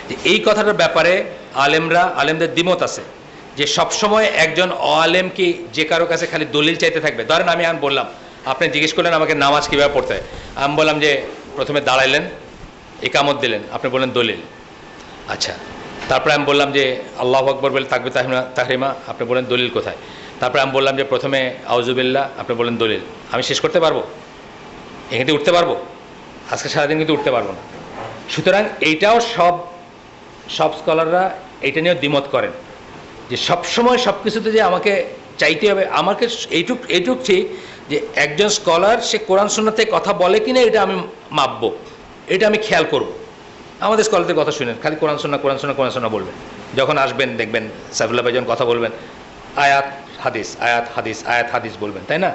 Speaker 3: যে এই কথাটার ব্যাপারে আলেমদের দ্বিমত আছে যে সবসময় একজন আলেম কি যে কারো কাছে খালি দলিল চাইতে থাকবে। ধরেন আমি বললাম, আপনি জিজ্ঞেস করলেন আমাকে নামাজ কীভাবে পড়তে হয়, আমি বললাম যে প্রথমে দাঁড়াইলেন, ইকামত দিলেন, আপনি বললেন দলিল। আচ্ছা, তারপরে আমি বললাম যে আল্লাহু আকবর বলে তাকবীর তাহরিমা, আপনি বলেন দলিল কোথায়। তারপরে আমি বললাম যে প্রথমে আউযুবিল্লাহ, আপনি বলেন দলিল। আমি শেষ করতে পারবো? এখান থেকে উঠতে পারবো? আজকে সারাদিন কিন্তু উঠতে পারবো না। সুতরাং এইটাও সব স্কলাররা এইটা নিয়েও দ্বিমত করেন যে সবসময় সব কিছুতে যে আমাকে চাইতে হবে। আমাকে এইটুক ঠিক যে একজন স্কলার সে কোরআন সুন্নাহ থেকে কথা বলে কিনা এটা আমি মাপবো, এটা আমি খেয়াল করব। আমাদের স্কলারদের কথা শুনেন, খালি কোরআন সুন্নাহ বলবেন। যখন আসবেন দেখবেন সাইফুল্লাহ ভাই যখন কথা বলবেন আয়াত হাদিস বলবেন, তাই না?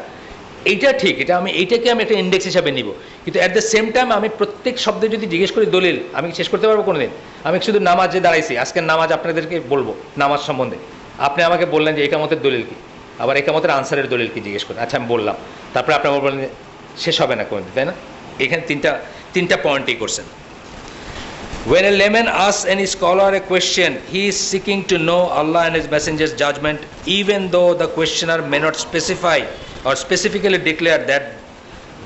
Speaker 3: এইটা ঠিক, এইটাকে আমি একটা ইন্ডেক্স হিসাবে নিব। কিন্তু অ্যাট দ্য সেম টাইম আমি প্রত্যেক শব্দে যদি জিজ্ঞেস করি দলিল, আমি শেষ করতে পারবো কোনোদিন? আমি শুধু নামাজে দাঁড়াইছি, আজকের নামাজ আপনাদেরকে বলবো নামাজ সম্বন্ধে, আপনি আমাকে বললেন যে একামতের দলিল কি, আবার একামতের আনসারের দলিল কি জিজ্ঞেস করেন। আচ্ছা, আমি বললাম, তারপরে আপনি আমার বললেন শেষ হবে না কোনোদিন, তাই না? এখানে তিনটা পয়েন্টই করছেন। When a layman asks any scholar a question, he is seeking to know Allah and His Messenger's judgment, even though the questioner may not specify or specifically declare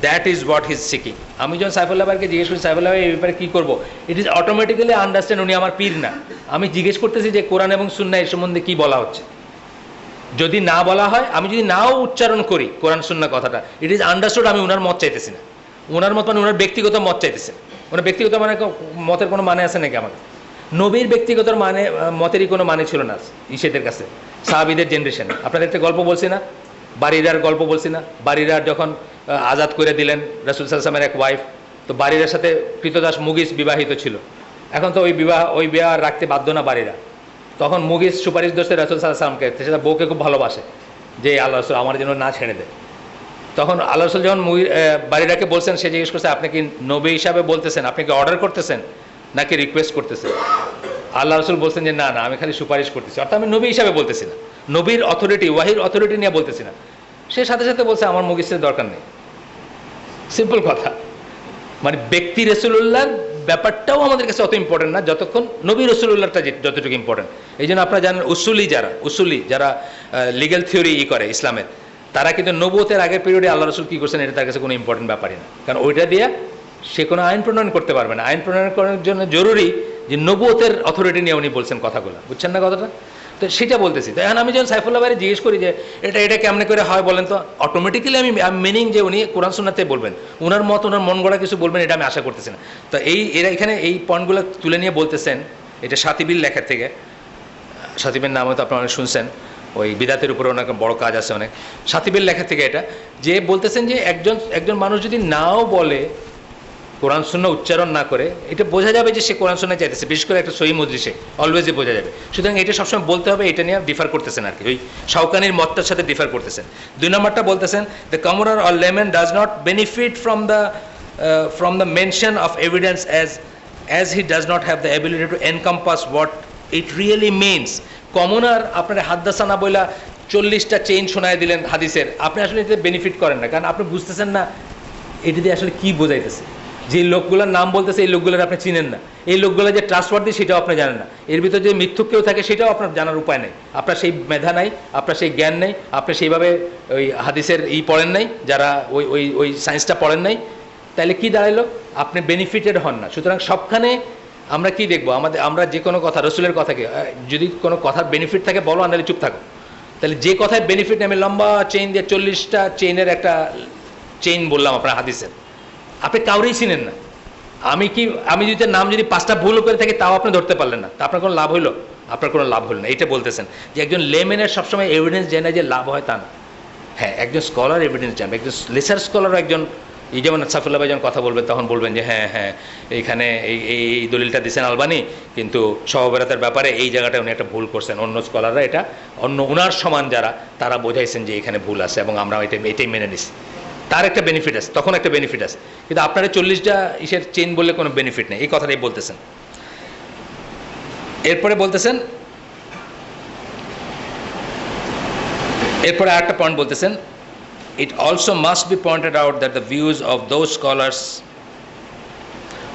Speaker 3: that is what he is seeking. আমি যখন সাইফুল্লাহ ভাইকে জিজ্ঞেস করি সাইফুল্লাহ ভাই এই ব্যাপারে কী করবো, ইট ইজ অটোমেটিক্যালি আন্ডারস্ট্যান্ড উনি আমার পীর না। আমি জিজ্ঞেস করতেছি যে কোরআন এবং সুন্নাহ এর সম্বন্ধে কী বলা হচ্ছে। যদি না বলা হয়, আমি যদি নাও উচ্চারণ করি কোরআন সুন্নাহ কথাটা, ইট ইজ আন্ডারস্টুড আমি ওনার মত চাইতেছি না। ওনার মত মানে ওনার ব্যক্তিগত মত চাইতেছেন। ওনার ব্যক্তিগত মতের কোনো মানে আছে নাকি? আমাকে নবীর ব্যক্তিগত মতেরই কোনো মানে ছিল না ইসেদের কাছে, সাহাবীদের জেনারেশনে। আপনাদের একটা গল্প বলছি না, বারিরার গল্প বলছি না? বারিরার যখন আজাদ করে দিলেন রাসূল সাল্লাল্লাহু আলাইহি ওয়াসাল্লামের এক ওয়াইফ, তো বারিরার সাথে কৃতদাস মুগিস বিবাহিত ছিল। এখন তো ওই বিবাহ রাখতে বাধ্য না বারিরা। তখন মুগিস সুপারিশ দোষে রাসূল সাল্লাল্লাহু আলাইহি ওয়াসাল্লামকে, সেটা বউকে খুব ভালোবাসে, যে আল্লাহ রাসূল আমার জন্য না ছেড়ে দেয়। তখন আল্লাহ রাসূল যখন বারিরাকে বলছেন, সে জিজ্ঞেস করছে আপনি কি নবী হিসাবে বলতেছেন, আপনি কি অর্ডার করতেছেন নাকি রিকোয়েস্ট করতেছেন? আল্লাহ রাসূল বলছেন যে না আমি খালি সুপারিশ করতেছি, অর্থাৎ আমি নবী হিসাবে বলতেছি না, নবীর অথরিটি ওয়াহির অথরিটি নিয়ে বলতেছি না। সে সাথে সাথে বলছে আমার মুগিসের দরকার নেই। সিম্পল কথা, মানে ব্যক্তি রাসূলুল্লাহর ব্যাপারটাও আমাদের কাছে অত ইম্পর্টেন্ট না যতক্ষণ নবী রাসূলুল্লাহটা যতটুকু ইম্পর্টেন্ট। এই জন্য আপনারা জানেন উসুলি যারা লিগ্যাল থিওরি করে ইসলামের, তারা কিন্তু নবুয়তের আগের পিরিয়ডে আল্লাহ রাসূল কী করছেন এটা তার কাছে কোনো ইম্পর্টেন্ট ব্যাপারই না, কারণ ওইটা দিয়ে সে কোনো আইন প্রণয়ন করতে পারবে না। আইন প্রণয়ন করার জন্য জরুরি যে নবুয়তের অথরিটি নিয়ে উনি বলছেন কথাগুলো, বুঝছেন না কথাটা? তো সেটা বলতেছি। তো এখন আমি যখন সাইফুল্লাহ ভাইয়ের জিজ্ঞেস করি যে এটা কেমনে করে হয় বলেন তো, অটোমেটিক্যালি আমি মিনিং যে উনি কোরআন সুন্নাহতে বলবেন, ওনার মত ওনার মন গড়া কিছু বলবেন, এটা আমি আশা করতেছি না। তো এরা এখানে এই পয়েন্টগুলো তুলে নিয়ে বলতেছেন, এটা সাতিবিল লেখার থেকে, সাতিবের নাম হয়তো আপনারা অনেক শুনছেন, ওই বিদাতের উপরে অনেক বড় কাজ আছে অনেক, সাতিবের লেখা থেকে এটা, যে বলতেছেন যে একজন মানুষ যদি নাও বলে, কোরআন সুন্নাহ উচ্চারণ না করে, এটা বোঝা যাবে যে সে কোরআন সুন্নাহ চাইতেছে, বিশেষ করে একটা সহিহ মজলিসে অলওয়েজই বোঝা যাবে। সুতরাং এটা সবসময় বলতে হবে, এটা নিয়ে ডিফার করতেছেন আর কি, ওই শাওকানির মতটার সাথে ডিফার করতেছেন। 2 নম্বরটা বলতেছেন, the কমনার or Lehmann does not benefit from the mention of evidence as he does not have the ability to encompass what it really means. কমনার আপনার হাদ্দাসানা বইলা 40টা চেইন শোনায় দিলেন হাদিসের, আপনি আসলে এতে বেনিফিট করেন না, কারণ আপনি বুঝতেছেন না এটি দিয়ে আসলে কী বোঝাইতেছে। যে লোকগুলোর নাম বলতেছে এই লোকগুলোর আপনি চিনেন না, এই লোকগুলো যে ট্রাস্টওয়ার্দি সেটাও আপনি জানেন না, এর ভিতরে যে মিথ্যুক কেউ থাকে সেটাও আপনার জানার উপায় নেই, আপনার সেই মেধা নাই, আপনার সেই জ্ঞান নেই, আপনি সেইভাবে ওই হাদিসের পড়েন নাই, যারা ওই সায়েন্সটা পড়েন নাই, তাহলে কি দাঁড়াইলো? আপনি বেনিফিটেড হন না। সুতরাং সবখানে আমরা কি দেখবো? আমরা যে কোনো কথা, রসুলের কথাকে যদি কোনো কথার বেনিফিট থাকে বলো, আনালে চুপ থাকো। তাহলে যে কথায় বেনিফিট, আমি লম্বা চেইন দিয়ে 40টা চেইনের একটা চেইন বললাম আপনার হাদিসের, আপনি কাউরেই চিনেন না। আমি যদি নাম যদি 5টা ভুল করে থাকি তাও আপনি ধরতে পারলেন না, তা আপনার কোনো লাভ হইলো? আপনার কোনো লাভ হলো না। এটা বলতেছেন যে একজন লেমেনের সবসময় এভিডেন্স জানে যে লাভ হয় তা না। হ্যাঁ, একজন স্কলার এভিডেন্স জানবে, একজন লেসার স্কলারও একজন, এই যেমন সাইফুল্লাহ ভাই যখন কথা বলবেন তখন বলবেন যে হ্যাঁ হ্যাঁ এইখানে এই দলিলটা দিচ্ছেন আলবানি, কিন্তু সহবেরাতের ব্যাপারে এই জায়গাটা উনি একটা ভুল করছেন। অন্য স্কলাররা এটা, অন্য ওনার সমান যারা, তারা বোঝাইছেন যে এখানে ভুল আছে এবং আমরা এটাই মেনে নিছি। তার একটা বেনিফিট আছে, তখন একটা বেনিফিট আছে। কিন্তু আপনারা 40টা ইসের চেইন বললে কোনো বেনিফিট নেই, এই কথাটাই বলতেছেন। এরপরে বলতেছেন, এরপরে আরেকটা পয়েন্ট বলতেছেন, it also must be pointed out that the views of those scholars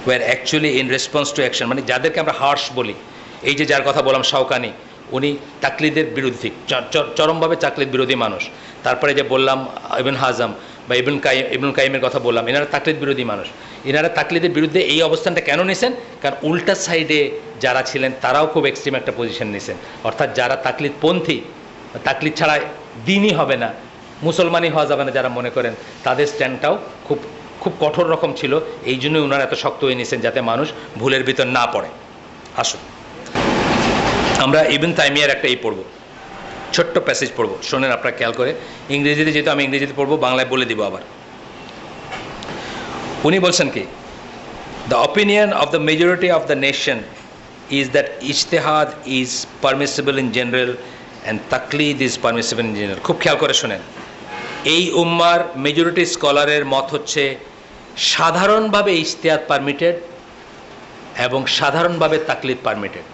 Speaker 3: were actually in response to action, মানে যাদেরকে আমরা হার্শ বলি, এই যে যার কথা বললাম শাওকানি, উনি তাকলিদের বিরোধী, চরমভাবে তাকলিদ বিরোধী মানুষ। তারপরে যে বললাম ইবনে হাজম বা ইবনুল কাইমের কথা বললাম, এনারা তাকলিদ বিরোধী মানুষ। এনারা তাকলিদের বিরুদ্ধে এই অবস্থানটা কেন নিয়েছেন? কারণ উল্টা সাইডে যারা ছিলেন তারাও খুব এক্সট্রিম একটা পজিশন নিয়েছেন, অর্থাৎ যারা তাকলিদ পন্থী, তাকলিদ ছাড়া দিনই হবে না, মুসলমানই হওয়া যাবে না যারা মনে করেন, তাদের স্ট্যান্ডটাও খুব খুব কঠোর রকম ছিল। এই জন্যই ওনারা এত শক্ত হয়ে নিয়েছেন যাতে মানুষ ভুলের ভিতর না পড়ে। আসুন আমরা ইবনে তাইমিয়ার একটা পড়ব, ছোট্ট প্যাসেজ পড়ব, শোনেন আপনারা খেয়াল করে। ইংরেজিতে, যেহেতু আমি ইংরেজিতে পড়বো, বাংলায় বলে দিব আবার। উনি বলছেন কি, the opinion of the majority of the nation is that ijtihad is permissible in general and taqlid is permissible in general. খুব খেয়াল করে শোনেন, এই উম্মার মেজরিটি স্কলারের মত হচ্ছে সাধারণভাবে ইজতিহাদ পারমিটেড এবং সাধারণভাবে তাকলিদ পারমিটেড,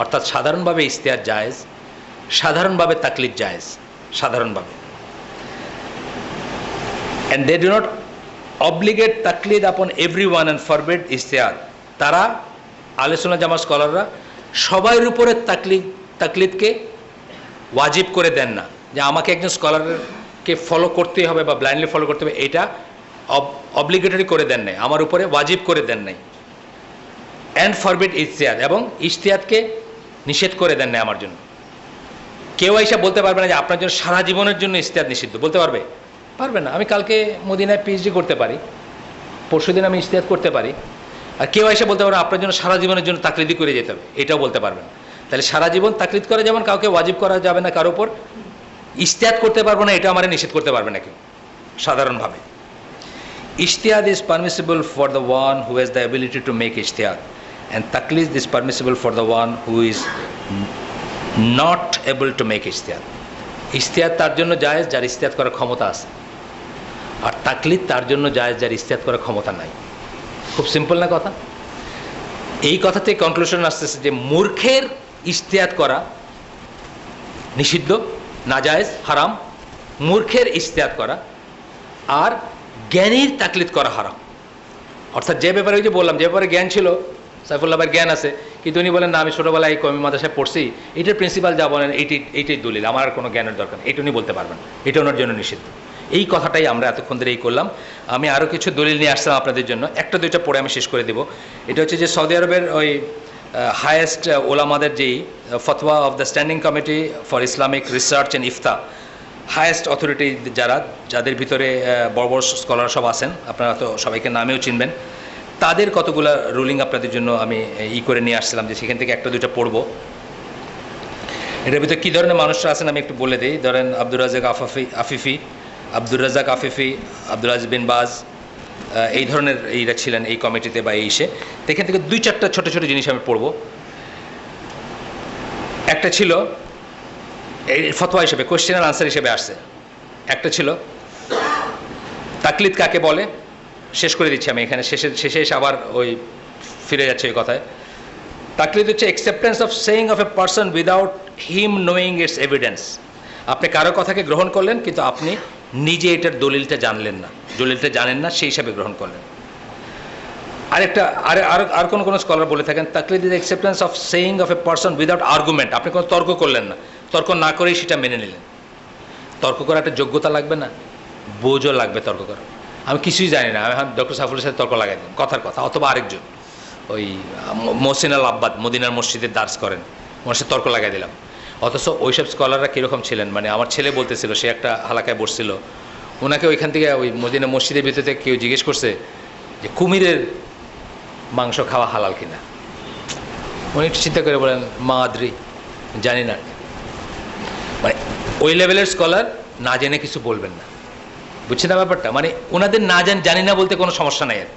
Speaker 3: অর্থাৎ সাধারণভাবে ইজতিহাদ জায়েজ, সাধারণভাবে তাকলিদ জায়েজ, সাধারণভাবে। And they do not obligate taqlid upon everyone and forbid ijtihad. তারা আহলে সুন্নাহ জামাত স্কলাররা সবার উপরে তাকলিদকে ওয়াজিব করে দেন না, যে আমাকে একজন স্কলারকে ফলো করতেই হবে বা ব্লাইন্ডলি ফলো করতে হবে, এটা অব্লিগেটরি করে দেন নাই, আমার উপরে ওয়াজিব করে দেন নাই। অ্যান্ড ফরবিড ইজতিহাদ, এবং ইজতিহাদকে নিষেধ করে দেন নাই আমার জন্য। কেউ এসে বলতে পারবে না যে আপনার জন্য সারা জীবনের জন্য ইজতিহাদ নিষিদ্ধ, বলতে পারবে? পারবে না। আমি কালকে মদিনায় পিএইচডি করতে পারি, পরশুদিন আমি ইজতিহাদ করতে পারি, আর কেউ এসে বলতে পারবে আপনার জন্য সারা জীবনের জন্য তাকলিদি করে যেতে হবে, এটাও বলতে পারবে না। তাহলে সারা জীবন তাকলিদ করা যেমন কাউকে ওয়াজিব করা যাবে না, কারোর উপর ইজতিহাদ করতে পারবো না, এটা আমার নিষেধ করতে পারবে না কেউ সাধারণভাবে। Ijtihad is permissible for the one who has the ability to make ijtihad, and taqlid is permissible for the one who is not able to make ijtihad. ইজতিহাদ তার জন্য জায়েজ যার ইজতিহাদ করার ক্ষমতা আছে, আর তাকলিদ তার জন্য জায়েজ যার ইজতিহাদ করার ক্ষমতা নাই। খুব সিম্পল না কথা? এই কথাতে কনক্লুশন আসতেছে যে মূর্খের ইজতিহাদ করা নিষিদ্ধ, নাজায়েজ, হারাম। মূর্খের ইজতিহাদ করা, আর জ্ঞানীর তাকলিদ করা হারাম। অর্থাৎ যে ব্যাপারে, ওই যে বললাম, যে ব্যাপারে জ্ঞান ছিল, সাইফুল্লাহ ভাইয়ের জ্ঞান আছে, কিন্তু উনি বলেন না আমি ছোটোবেলায় এই কওমি মাদ্রাসায় পড়ছি, এটার প্রিন্সিপাল যা বলেন এইটাই দলিল, আমার আর কোনো জ্ঞানের দরকার নেই, এটা উনি বলতে পারবেন, এটা ওনার জন্য নিষিদ্ধ। এই কথাটাই আমরা এতক্ষণ ধরে করলাম। আমি আরও কিছু দলিল নিয়ে আসলাম আপনাদের জন্য, একটা দুইটা পড়ে আমি শেষ করে দেবো। এটা হচ্ছে যে সৌদি আরবের ওই হায়েস্ট ওলামাদের যেই fatwa of the standing committee for Islamic research and ifta, highest authority যাদের ভিতরে বড় বড় স্কলার সব আছেন, আপনারা তো সবাইকে নামেও চিনবেন, তাদের কতগুলো রুলিং আপনাদের জন্য আমি করে নিয়ে আসছিলাম, যে সেখান থেকে একটা দুইটা পড়বো। এটার ভিতরে কী ধরনের মানুষরা আছেন আমি একটু বলে দিই। ধরেন আব্দুর রাজ্জাক আফিফি, আব্দুল আজিজ বিন বাজ, এই ধরনের এইরা ছিলেন এই কমিটিতে বা এই ইসে। এখান থেকে দুই চারটা ছোটো ছোটো জিনিস আমি পড়বো। একটা ছিল এই ফতোয়া হিসেবে, কোয়েশ্চেন আর আনসার হিসেবে আসছে। একটা ছিল তাকলিদ কাকে বলে, শেষ করে দিচ্ছি আমি এখানে, শেষে এসে আবার ওই ফিরে যাচ্ছে ওই কথায়। তাকলিদ হচ্ছে acceptance of saying of a person without him knowing it's evidence. আপনি কারো কথাকে গ্রহণ করলেন, কিন্তু আপনি নিজে এটার দলিলটা জানেন না, সেই হিসাবে গ্রহণ করলেন। আরেকটা আর কোনো স্কলার বলে থাকেন, তাকলিদ is acceptance of saying of a person without argument. আপনি কোনো তর্ক করলেন না, তর্ক না করেই সেটা মেনে নিলেন। তর্ক করার একটা যোগ্যতা লাগবে না, বোঝও লাগবে তর্ক করা। আমি কিছুই জানি না, আমি ডক্টর সাইফুলের সাথে তর্ক লাগাই দিলাম, কথার কথা, অথবা আরেকজন ওই মহসিন আল আব্বাদ মদিনার মসজিদে দার্স করেন, ওনার সাথে তর্ক লাগাই দিলাম। অথচ ওইসব স্কলাররা কীরকম ছিলেন, মানে আমার ছেলে বলতেছিল, সে একটা হালাকায় বসছিল, ওনাকে ওইখান থেকে ওই মদিনা মসজিদের ভিতর থেকে কেউ জিজ্ঞেস করছে যে কুমিরের মাংস খাওয়া হালাল কিনা। উনি একটু চিন্তা করে বলেন মা আদ্রি, জানি না। মানে ওই লেভেলের স্কলার না জেনে কিছু বলবেন না, বুঝছেন না ব্যাপারটা? মানে ওনাদের না জানি না বলতে কোনো সমস্যা নাই আর।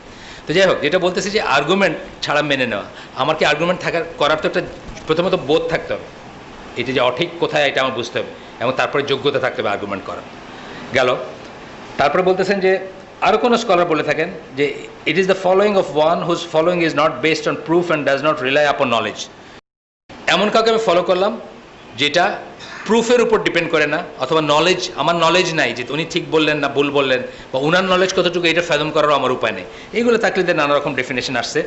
Speaker 3: তো যাই হোক, যেটা বলতেছি যে আর্গুমেন্ট ছাড়া মেনে নেওয়া, আমার কি আর্গুমেন্ট করার তো একটা প্রথমত বোধ থাকতে হবে, এটা যে অঠিক কোথায় এটা আমার বুঝতে হবে, এবং তারপরে যোগ্যতা থাকতে হবে আর্গুমেন্ট করার। গেল। তারপরে বলতেছেন যে আরও কোনো স্কলার বলে থাকেন যে it is the following of one whose following is not based on proof and does not rely upon knowledge. এমন কাউকে আমি ফলো করলাম যেটা প্রুফের উপর ডিপেন্ড করে না, অথবা নলেজ, আমার নলেজ নাই যে উনি ঠিক বললেন না ভুল বললেন, বা উনার নলেজ কতটুকু এটা ফেদম করারও আমার উপায় নেই। এইগুলো তাকলিদের নানা রকম ডেফিনেশন আসছে।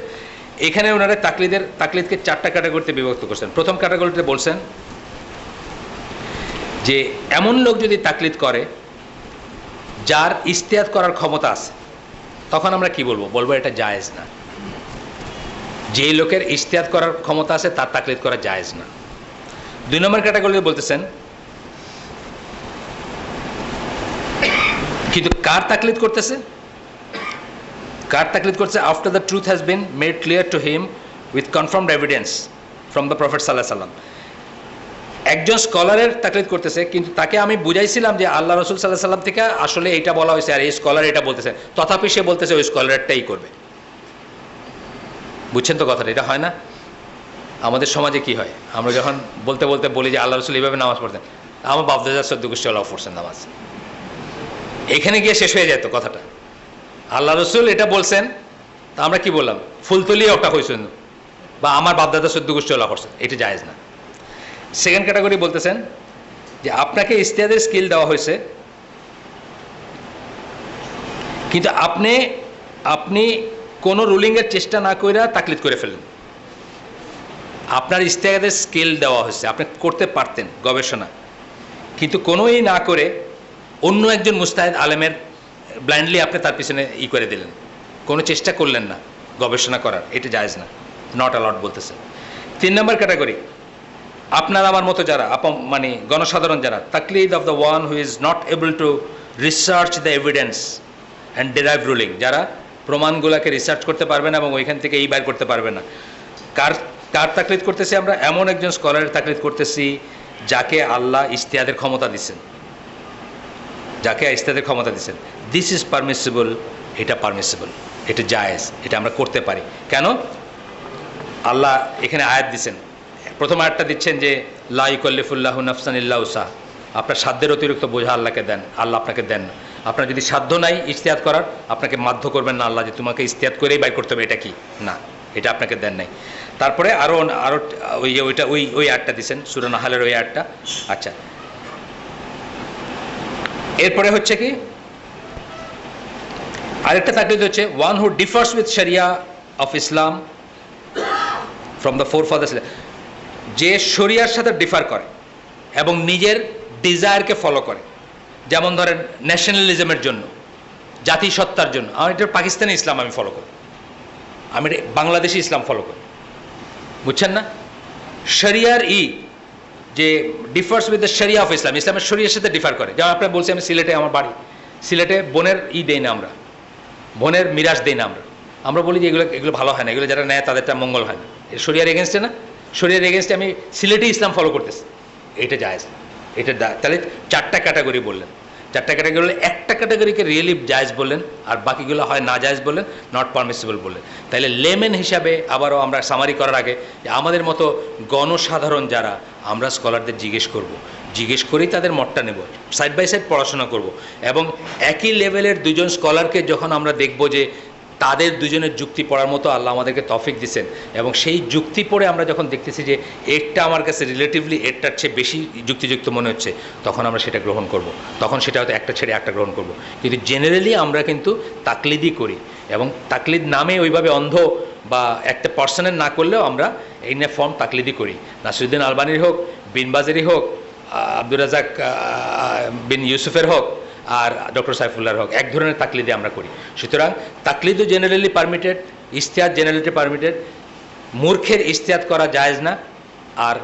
Speaker 3: এখানে ওনারা তাকলিদকে 4টা ক্যাটাগরিতে বিভক্ত করছেন। প্রথম ক্যাটাগরিতে বলছেন যে এমন লোক যদি তাকলিদ করে যার ইস্তেহাদ করার ক্ষমতা আছে, তখন আমরা কি বলবো? বলবো এটা জায়েজ না। যেই লোকের ইস্তেহাদ করার ক্ষমতা আছে তার তাকলিদ করা জায়েজ না। 2 নম্বর ক্যাটাগরিতে বলতেছেন কিন্তু কার তাকলিদ করতেছে? কার তাকলিদ করছে? After the truth has been made clear to him with confirmed evidence from the prophet সাল্লাল্লাহু আলাইহি ওয়াসাল্লাম। একজন স্কলারের তাকলিদ করতেছে, কিন্তু তাকে আমি বুঝাইছিলাম যে আল্লাহ রসুল সাল্লাল্লাহু আলাইহি ওয়াসাল্লাম থেকে আসলে এটা বলা হয়েছে, আর এই স্কলার এটা বলতেছে, তথাপি সে বলতেছে ওই স্কলারটাই করবে। বুঝছেন তো কথাটা? এটা হয় না? আমাদের সমাজে কি হয়, আমরা যখন বলতে বলতে বলি যে আল্লাহ রসুল এইভাবে নামাজ পড়তেন, আমার বাপদাদা 14 গোষ্ঠী আল্লাহ পড়ছেন নামাজ, এখানে গিয়ে শেষ হয়ে যেত কথাটা। আল্লাহ রসুল এটা বলছেন, তা আমরা কি বললাম? ফুলতলি ওটা হয়েছেন, বা আমার বাপদাদা 14 গোষ্ঠী আল্লাহ পড়ছেন, এটা জায়েজ না। সেকেন্ড ক্যাটাগরি বলতেছেন যে আপনাকে ইস্তেহাদের স্কিল দেওয়া হয়েছে, কিন্তু আপনি কোনো রুলিংয়ের চেষ্টা না করে তাকলিদ করে ফেললেন। আপনার ইস্তেহাদের স্কিল দেওয়া হয়েছে, আপনি করতে পারতেন গবেষণা, কিন্তু কোনোই না করে অন্য একজন মুস্তাহিদ আলেমের ব্লাইন্ডলি আপনি তার পিছনে করে দিলেন, কোনো চেষ্টা করলেন না গবেষণা করার, এটা জায়েজ না, নট অ্যালাউড বলতেছে। 3 নম্বর ক্যাটাগরি, আপনার আমার মতো যারা মানে গণসাধারণ যারা, তাকলিদ of the one who is not able to research the evidence and derive ruling, যারা প্রমাণগুলোকে রিসার্চ করতে পারবে না এবং ওইখান থেকে এই বাইর করতে পারবে না। কার তাকলিদ করতেছি আমরা? এমন একজন স্কলারের তাকলিদ করতেছি যাকে আল্লাহ ইস্তেহাদের ক্ষমতা দিচ্ছেন, দিস ইজ পারমিসিবল, এটা পারমিসিবল, এটা জায়েজ, এটা আমরা করতে পারি। কেন? আল্লাহ এখানে আয়াত দিচ্ছেন, প্রথম আয়াতটা দিচ্ছেন যে লা ইউকাল্লিফুল্লাহু নাফসান ইল্লা উসা, আপনার সাধ্যের অতিরিক্ত বোঝা আল্লাহকে দেন, আল্লাহ আপনাকে দেন না। আপনার যদি সাধ্য নাই ইজতিহাদ করার, আপনাকে বাধ্য করবেন না আল্লাহ যে তোমাকে ইজতিহাদ করেই বাইর করতে হবে, এটা কি না, এটা আপনাকে দেন নাই। তারপরে আরও ওই আয়াতটা দিচ্ছেন, সূরা নাহলের ওই আয়াতটা। আচ্ছা, এরপরে হচ্ছে কি আরেকটা তাকলিদ হচ্ছে ওয়ান হু ডিফার্স উইথ শরিয়া of Islam from the four father's, যে শরিয়ার সাথে ডিফার করে এবং নিজের ডিজায়ারকে ফলো করে। যেমন ধরেন ন্যাশনালিজমের জন্য, জাতিসত্তার জন্য, আমার এটা পাকিস্তানি ইসলাম আমি ফলো করি, আমি বাংলাদেশি ইসলাম ফলো করি, বুঝছেন না? শরিয়ার যে ডিফার্স উইথ দ্য শরিয়া অফ ইসলাম, ইসলামের শরিয়ার সাথে ডিফার করে। যেমন আপনার বলছি আমি সিলেটে আমার বাড়ি, সিলেটে বোনের দেই না আমরা, বোনের মিরাজ দেই না আমরা বলি যে এগুলো ভালো হয় না, এগুলো যারা নেয় তাদেরটা মঙ্গল হয় না, এটা শরিয়ার এগেনস্টে না, শরিয়ার এগেনস্টে আমি সিলেটে ইসলাম ফলো করতেছি, এটা জায়েজ না, এটা তাহলে 4টা ক্যাটাগরি বললেন, 4টা ক্যাটাগরি বললেন, একটা ক্যাটাগরিকে রিয়েলি জায়েজ বললেন, আর বাকিগুলো হয় না জায়েজ বললেন, নট পারমিসিবল বললেন। তাহলে লেমেন হিসাবে আবারও আমরা সামারি করার আগে যে আমাদের মতো গণসাধারণ যারা, আমরা স্কলারদের জিজ্ঞেস করেই তাদের মতটা নেব, সাইড বাই সাইড পড়াশোনা করব, এবং একই লেভেলের দুজন স্কলারকে যখন আমরা দেখব যে তাদের দুজনের যুক্তি পড়ার মতো আল্লাহ আমাদেরকে তৌফিক দিচ্ছেন, এবং সেই যুক্তি পড়ে আমরা যখন দেখতেছি যে এরটা আমার কাছে রিলেটিভলি এরটার চেয়ে বেশি যুক্তিযুক্ত মনে হচ্ছে, তখন আমরা সেটা গ্রহণ করব, তখন সেটা হয়তো একটা ছেড়ে একটা গ্রহণ করব। কিন্তু জেনারেলি আমরা কিন্তু তাকলিদই করি, এবং তাকলিদ নামে ওইভাবে অন্ধ বা একটা পার্সনের না করলেও আমরা এই ফর্ম তাকলিদই করি। নাসিরুদ্দিন আলবানির হোক, বিন বাজেরই হোক, আব্দুর রাজাক বিন ইউসুফের হোক, আর ডক্টর সাইফুল্লাহর হোক, এক ধরনের তাকলিদে আমরা করি। সুতরাং তাকলিদও জেনারেলি পারমিটেড, ইস্তেহাদ জেনারেলি পারমিটেড, মূর্খের ইস্তেহাদ করা জায়েজ না, আর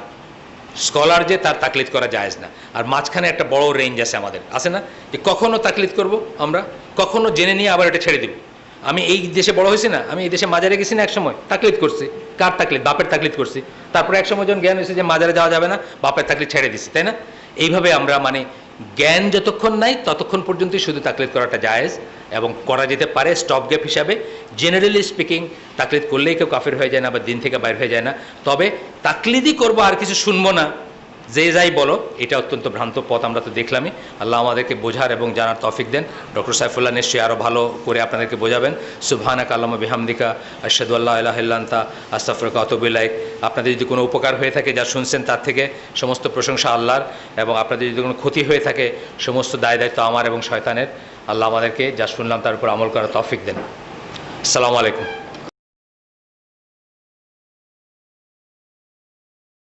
Speaker 3: স্কলার যে তার তাকলিদ করা জায়েজ না। আর মাঝখানে একটা বড় রেঞ্জ আছে আমাদের, আছে না, যে কখনো তাকলিদ করব আমরা, কখনো জেনে নিয়ে আবার এটা ছেড়ে দিব। আমি এই দেশে বড় হয়েছি না, আমি এই দেশে মাজারে গেছি না, একসময় তাকলিদ করছি। কার তাকলিদ? বাপের তাকলিদ করছি। তারপরে একসময় যখন জ্ঞান হয়েছে যে মাজারে যাওয়া যাবে না, বাপের তাকলিদ ছেড়ে দিছি, তাই না? এইভাবে আমরা মানে জ্ঞান যতক্ষণ নাই ততক্ষণ পর্যন্তই শুধু তাকলিদ করাটা জায়েজ এবং করা যেতে পারে স্টপ গ্যাপ হিসাবে। জেনারেলি স্পিকিং তাকলিদ করলেই কেউ কাফির হয়ে যায় না বা দিন থেকে বাইর হয়ে যায় না। তবে তাকলিদই করবো আর কিছু শুনবো না, যে যাই বলো, এটা অত্যন্ত ভ্রান্ত পথ। আমরা তো দেখলামই। আল্লাহ আমাদেরকে বোঝার এবং জানার তৌফিক দেন। ডক্টর সাইফুল্লাহ নিশ্চয়ই আরও ভালো করে আপনাদেরকে বোঝাবেন। সুবহানাকা আল্লাহুম্মা বিহামদিকা আশহাদু আল্লা ইলাহা ইল্লা আনতা আস্তাগফিরুকা ওয়া আতুবু ইলাইক। আপনাদের যদি কোনো উপকার হয়ে থাকে যা শুনছেন তার থেকে, সমস্ত প্রশংসা আল্লাহর, এবং আপনাদের যদি কোনো ক্ষতি হয়ে থাকে সমস্ত দায় দায়িত্ব আমার এবং শয়তানের। আল্লাহ আমাদেরকে যা শুনলাম তার উপর আমল করার তৌফিক দেন। আসসালামু আলাইকুম।